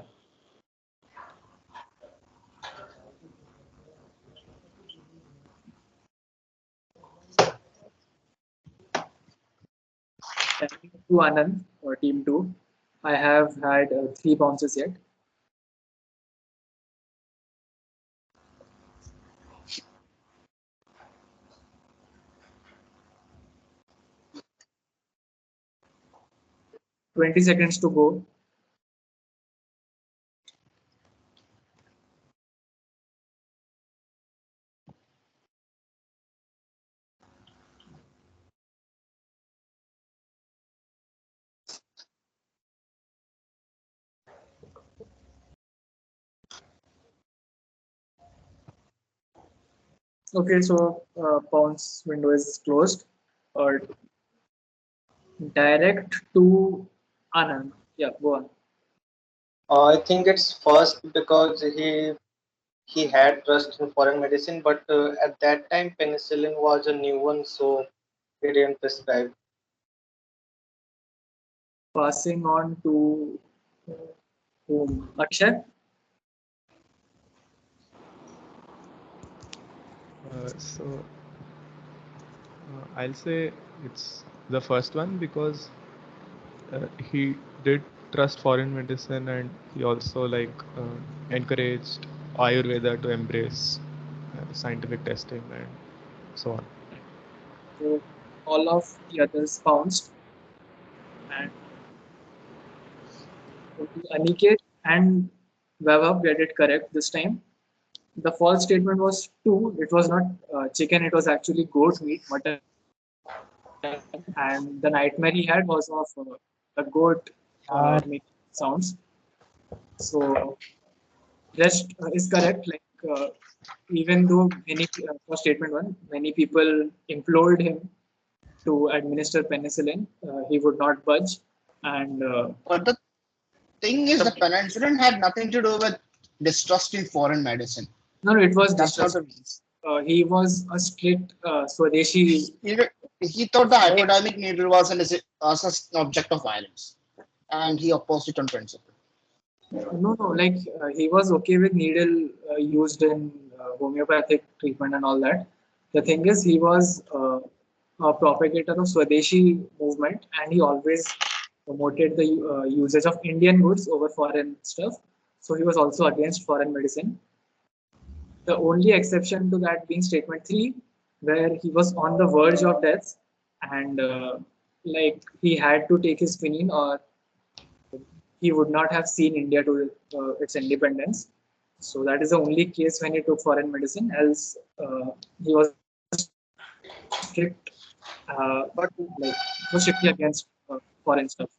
Thank you to Anand or Team 2. I have had 3 bounces yet. $20 to go. Okay, so Pounds window is closed. Or direct to Anand. Yeah, go on. I think it's first because he had trust in foreign medicine, but at that time penicillin was a new one, so he didn't prescribe. Passing on to whom? Akshay? I'll say it's the first one because he did trust foreign medicine and he also encouraged Ayurveda to embrace scientific testing and so on. So all of the others bounced, and only Aniket and Vaibhav get it correct this time. The false statement was 2. It was not chicken, it was actually goat meat, mutton. and the nightmare he had was of a goat making sounds. So rest is correct. Like even though for statement one, many people implored him to administer penicillin, he would not budge, and But the thing is, the penicillin had nothing to do with distrust in foreign medicine. no, it was That's not distrust. He was a strict Swadeshi. He thought the hypodermic needle was an object of violence, and he opposed it on principle. No, no, like he was okay with needle used in homeopathic treatment and all that. The thing is, he was a propagator of Swadeshi movement, and he always promoted the usage of Indian goods over foreign stuff. So he was also against foreign medicine. The only exception to that being statement three, where he was on the verge of death, and like he had to take his quinine, or he would not have seen India to its independence. So that is the only case when he took foreign medicine. Else, he was strict, but like was strictly against foreign stuff.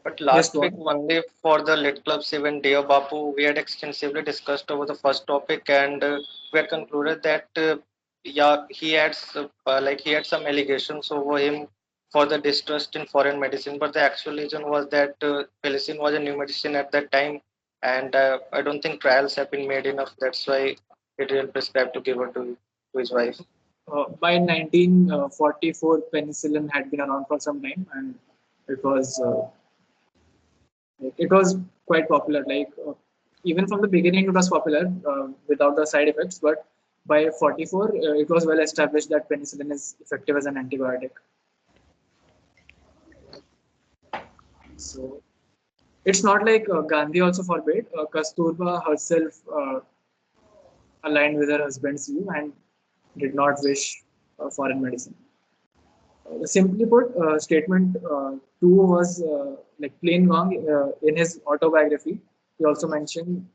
But last week, Monday, for the Lit Club's event, Dear Bapu, we had extensively discussed over the first topic, and we had concluded that yeah, he had some allegations over him for the distrust in foreign medicine, but the actual reason was that penicillin was a new medicine at that time, and I don't think trials have been made enough. That's why he didn't prescribe to give it to his wife. By 1944, penicillin had been around for some time, and it was quite popular. Like even from the beginning, it was popular without the side effects. But by 44, it was well established that penicillin is effective as an antibiotic. So it's not like Gandhi also forbade. Kasturba herself aligned with her husband's view and did not wish foreign medicine. Simply put, statement two was like plain wrong. In his autobiography, he also mentioned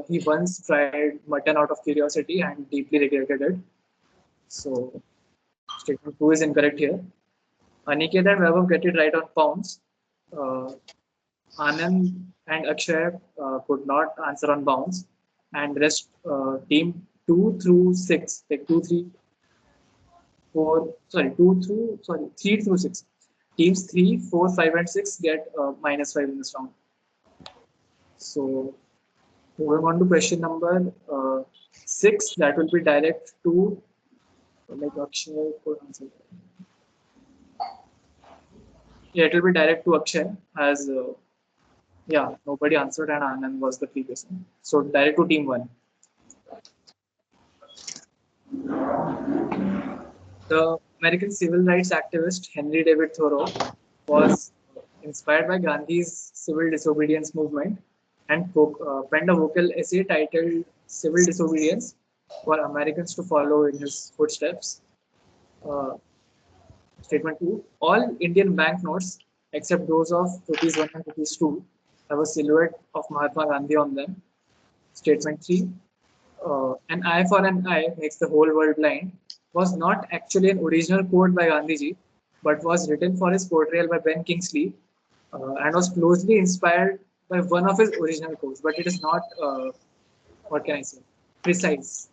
he once tried mutton out of curiosity and deeply regretted it. So, statement two is incorrect here. Aniket and Vaibhav get it right on pounds. Uh, Anand and Akshay could not answer on bounds, and rest team 2 through 6, like 3 through 6. Teams 3, 4, 5, and 6 get -5 in this round. So moving on to question number 6, that will be direct to like Akshay could answer. Yeah, it will be direct to Akshay as yeah, nobody answered and Anand was the previous one. So direct to team 1. The American civil rights activist Henry David Thoreau was inspired by Gandhi's civil disobedience movement and penned a vocal essay titled Civil Disobedience for Americans to follow in his footsteps. Uh, Statement 2, all Indian banknotes except those of rupees 1 and rupees 2 have a silhouette of Mahatma Gandhi on them. Statement 3, an eye for an eye makes the whole world blind was not actually an original quote by Gandhiji, but was written for his portrayal by Ben Kingsley and was closely inspired by one of his original quotes, but it is not, what can I say, precise.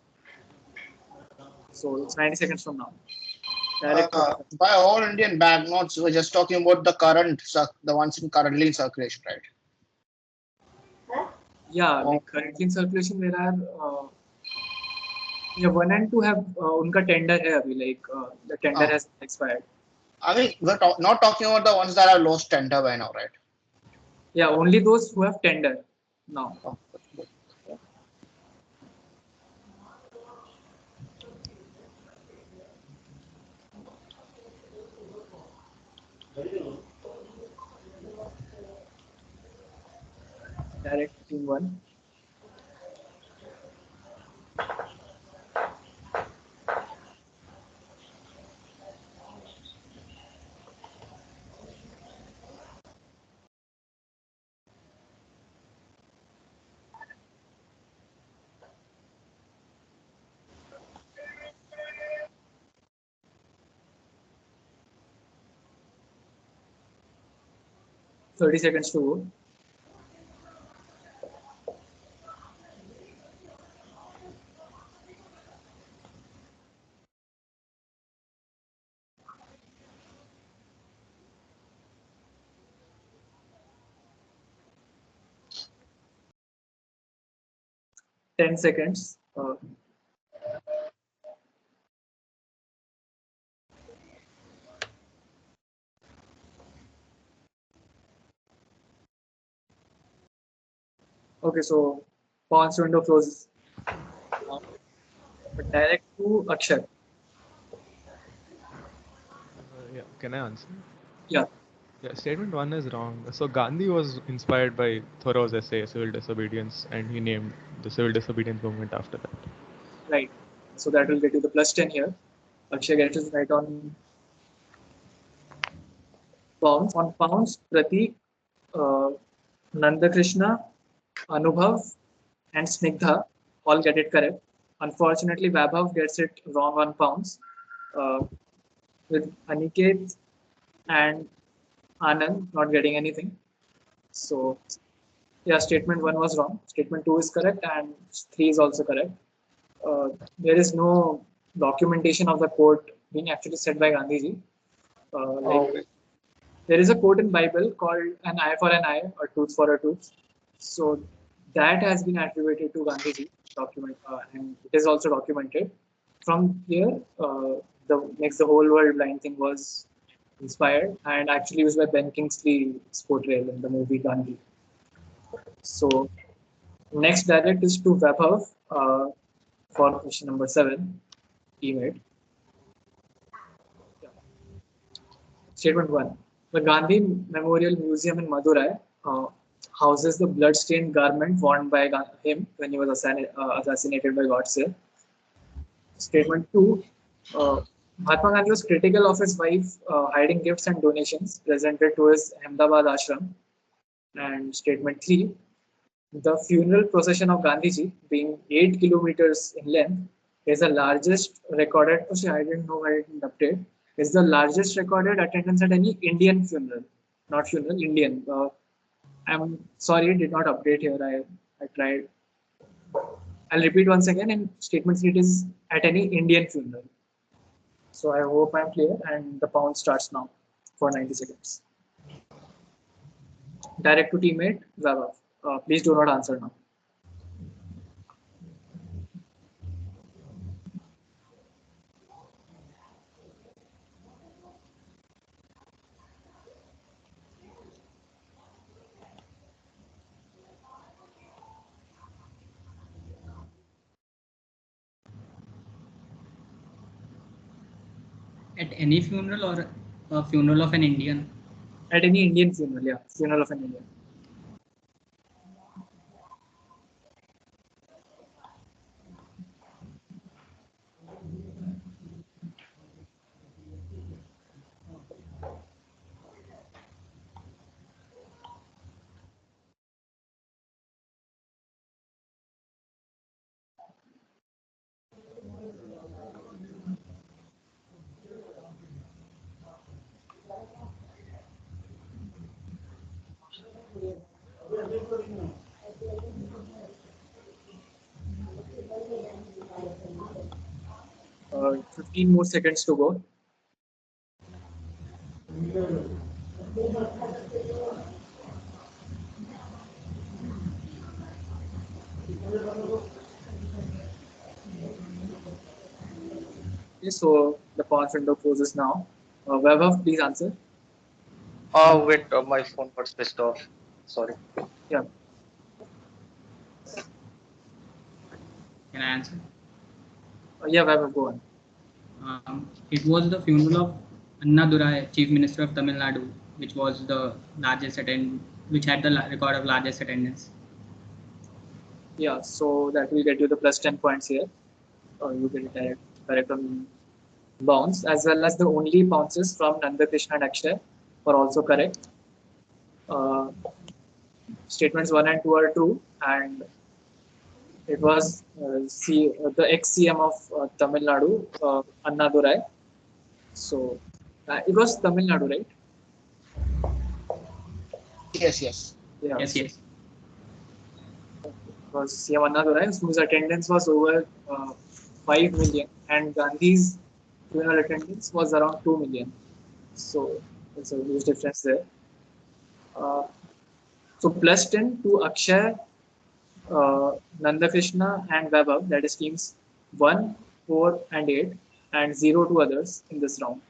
So it's 90 seconds from now. By all Indian banknotes, we're just talking about the ones currently in circulation, right? Yeah, like currently in circulation there are 1 and 2 have unka tender hai abhi, like the tender has expired. I mean, we're not talking about the ones that are lost tender by now, right? Yeah, only those who have tender now. Direct team 1. 30 seconds to go. Ten seconds. Okay, so pause window closes. But direct to Akshay. Yeah, can I answer? Yeah. Yeah, statement one is wrong. So Gandhi was inspired by Thoreau's essay Civil Disobedience, and he named the civil disobedience movement after that. Right. So that will get you the plus 10 here. Akshay gets it right on pounds. On pounds, Pratik, Nanda Krishna, Anubhav, and Snigdha all get it correct. Unfortunately, Vaibhav gets it wrong on pounds, with Aniket and Anand not getting anything. So, yeah, statement one was wrong. Statement two is correct, and three is also correct. There is no documentation of the quote being actually said by Gandhiji. There is a quote in Bible called "an eye for an eye, a tooth for a tooth." So that has been attributed to Gandhiji document, and it is also documented. From here, the makes the whole world blind thing was inspired and actually used by Ben Kingsley's portrayal in the movie Gandhi. So next direct is to Vaibhav for question number 7, teammate. Statement 1. The Gandhi Memorial Museum in Madurai houses the blood-stained garment worn by him when he was assassinated by Godse. Statement 2. Mahatma Gandhi was critical of his wife hiding gifts and donations presented to his Ahmedabad ashram. And statement 3. The funeral procession of Gandhiji, being 8 kilometers in length, is the largest recorded. Oh, I didn't know I didn't update. Is the largest recorded attendance at any Indian funeral, not funeral, Indian. I'm sorry, did not update here. I tried. I'll repeat once again. In statement 3, it is at any Indian funeral. So I hope I'm clear. And the pound starts now for 90 seconds. Direct to teammate, Vaibhav. Please do not answer now. At any funeral or a funeral of an Indian? At any Indian funeral, yeah. Funeral of an Indian. Uh, 15 more seconds to go. Okay, so the pause window closes now. Vaibhav, please answer. Wait, my phone got switched off. Sorry. Yeah. Can I answer? Yeah, Vaibhav, go on. It was the funeral of Annadurai, Chief Minister of Tamil Nadu, which was the which had the record of largest attendance. Yeah, so that will get you the plus 10 points here. You get it correct on bounce, as well as the only bounces from Nanda Krishna and Akshay were also correct. Statements 1 and 2 are true, and it was the ex-CM of Tamil Nadu, Annadurai. So it was Tamil Nadu, right? Yes, yes. Yeah. Yes, yes. Was CM Anna Durai, whose attendance was over 5 million, and Gandhi's funeral attendance was around 2 million. So there's a huge difference there. Uh, so plus 10 to Akshay, Nanda Krishna, and Vaibhav, that is teams 1, 4, and 8, and 0 to others in this round.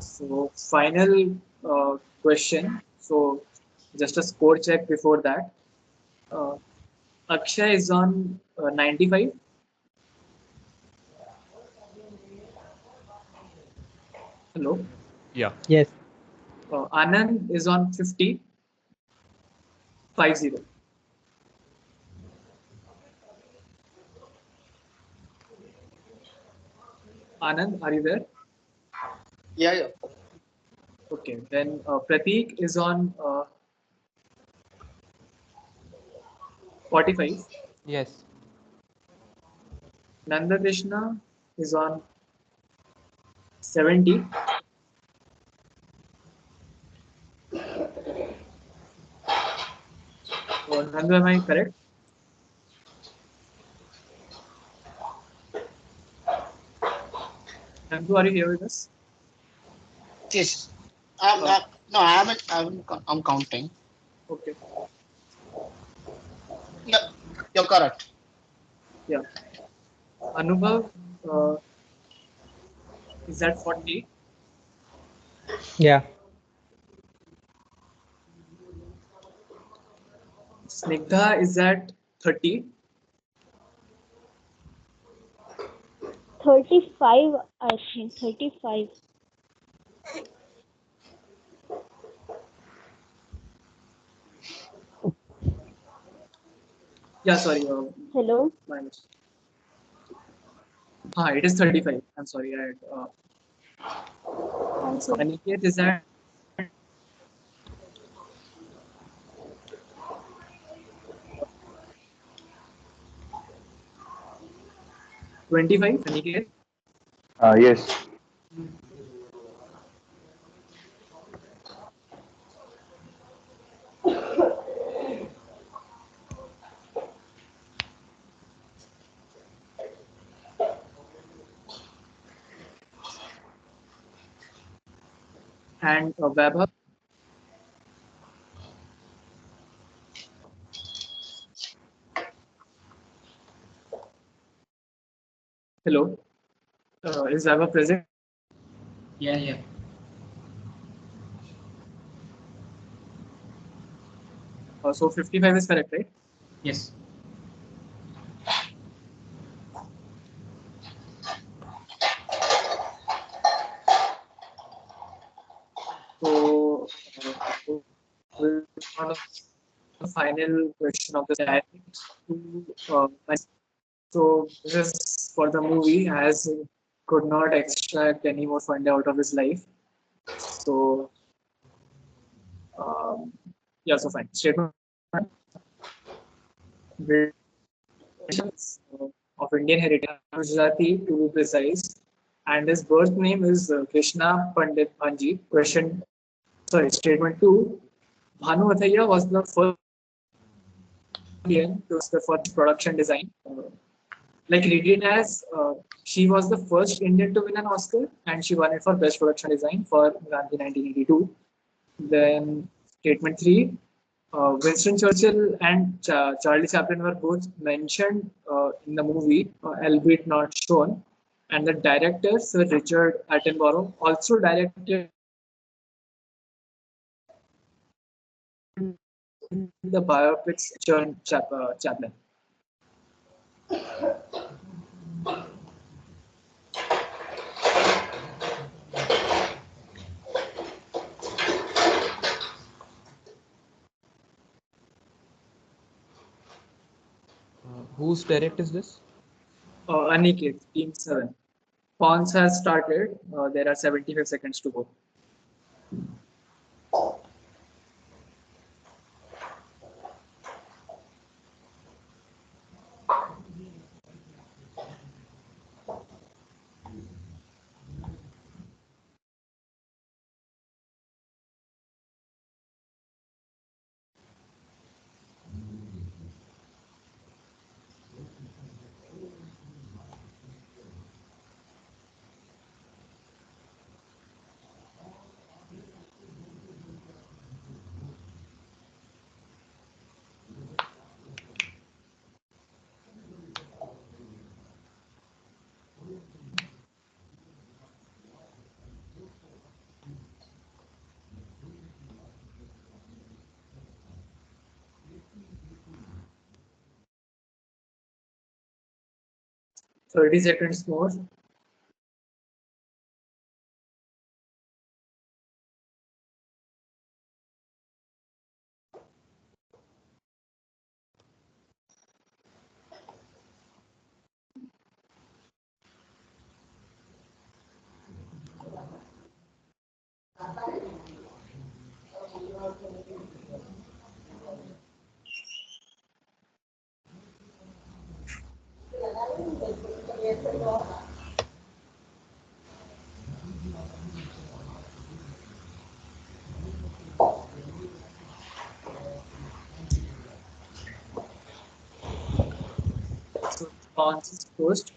So final question. So just a score check before that. Uh, Akshay is on 95. Hello. Yeah. Yes. Anand is on 50. 50. Anand, are you there? Yeah, yeah. Okay. Then Prateek is on 45. Yes. Nanda Krishna is on 70. Nandu, am I correct? Nandu, are you here with us? Yes. Uh, No, I haven't. I'm counting. okay. Yep, you're correct. Yeah. Anubhav is at 40. Yeah. Snigdha is at 30. 35, I think. 35. Yeah, sorry. Hello? My mistake. It is 35. I'm sorry. I had, so Okay. Aniket is at 25. Aniket. Yes. And Vaibhav. Hello. Is Vaibhav present? Yeah, yeah. So 55 is correct, right? Yes. So we'll on the final question of the direct to so this is for the movie as he could not extract any more fund out of his life. So um, yeah, so fine. Statement of Indian heritage, Gujarati to be precise, and his birth name is Krishna Pandit Bhanji. Statement two. Bhanu Athaiya was the first Indian to Oscar for production design. Like read it as she was the first Indian to win an Oscar, and she won it for best production design for Gandhi 1982. Then statement three. Winston Churchill and Charlie Chaplin were both mentioned in the movie, albeit not shown. And the director, Sir Richard Attenborough, also directed the biopics Chaplin. Whose direct is this? Aniket, Team 7. Pawns has started. There are 75 seconds to go. 30 seconds more. So answers first.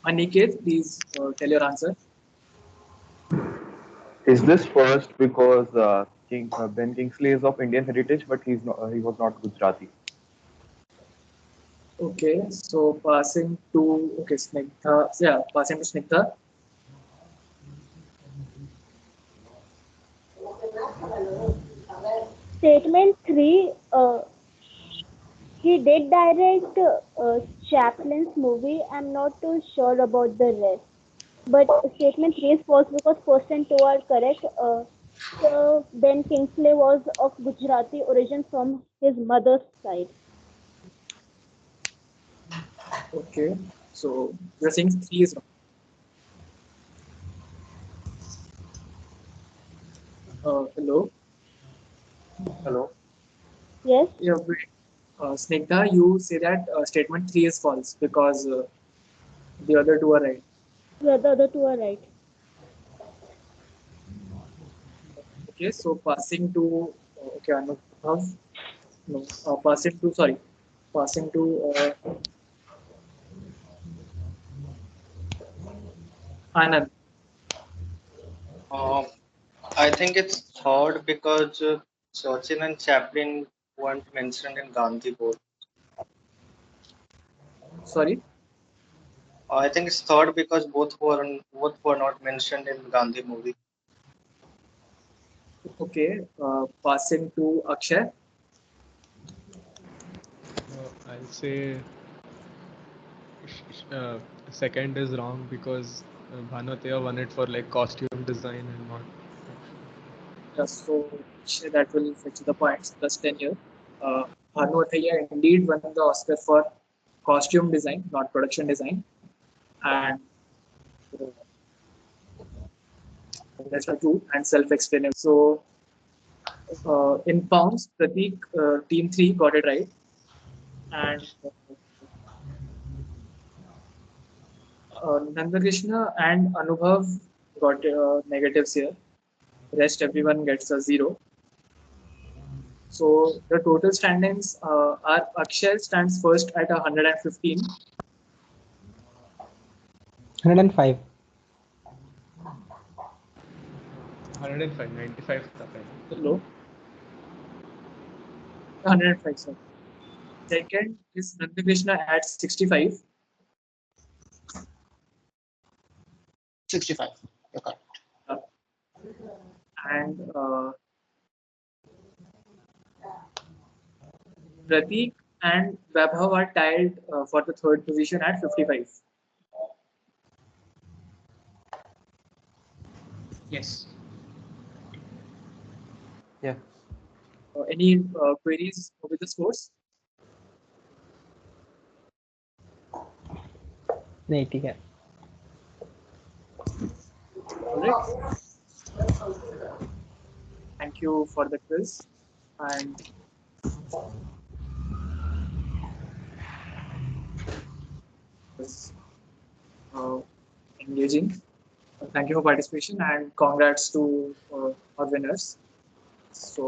Aniket, please tell your answer. Is this first because Ben Kingsley is of Indian heritage, but he was not Gujarati? Okay, so passing to Snigdha. Yeah, passing to Snigdha. Statement 3, he did direct Chaplin's movie. I'm not too sure about the rest. But statement 3 is false because first and two are correct. So Ben Kingsley was of Gujarati origin from his mother's side. Okay, so you're saying 3 is wrong. Hello. Hello. Yes, Yeah, wait. Snigdha, you say that statement 3 is false because the other two are right. yeah, the other two are right. Okay, so passing to Anubhav. No, passing to Anand. Um, I think it's third because Sachin and Chaplin weren't mentioned in Gandhi both. Sorry. I think it's third because both were not mentioned in Gandhi movie. Okay, passing to Akshay. I'll say second is wrong because Bhanotea won it for like costume design and not. Just so that will fetch the points plus 10 here. Uh, Bhanu Athaiya indeed won the Oscar for costume design, not production design, and uh, that's true and self-explanatory. So in pounds, Pratik, team three got it right, and Nandakrishna and Anubhav got negatives here. Rest everyone gets a zero. So the total standings are Akshay stands first at 115. 105. 105, 95 था पहले. Low. 105, sorry. Second is Nandakrishna at 65. 65. Okay. And Pratik and Vaibhav are tied for the third position at 55. Yes. Yeah. Any queries with the scores? नहीं ठीक है. All right. Thank you for the quiz and was engaging. Thank you for participation and congrats to our winners. So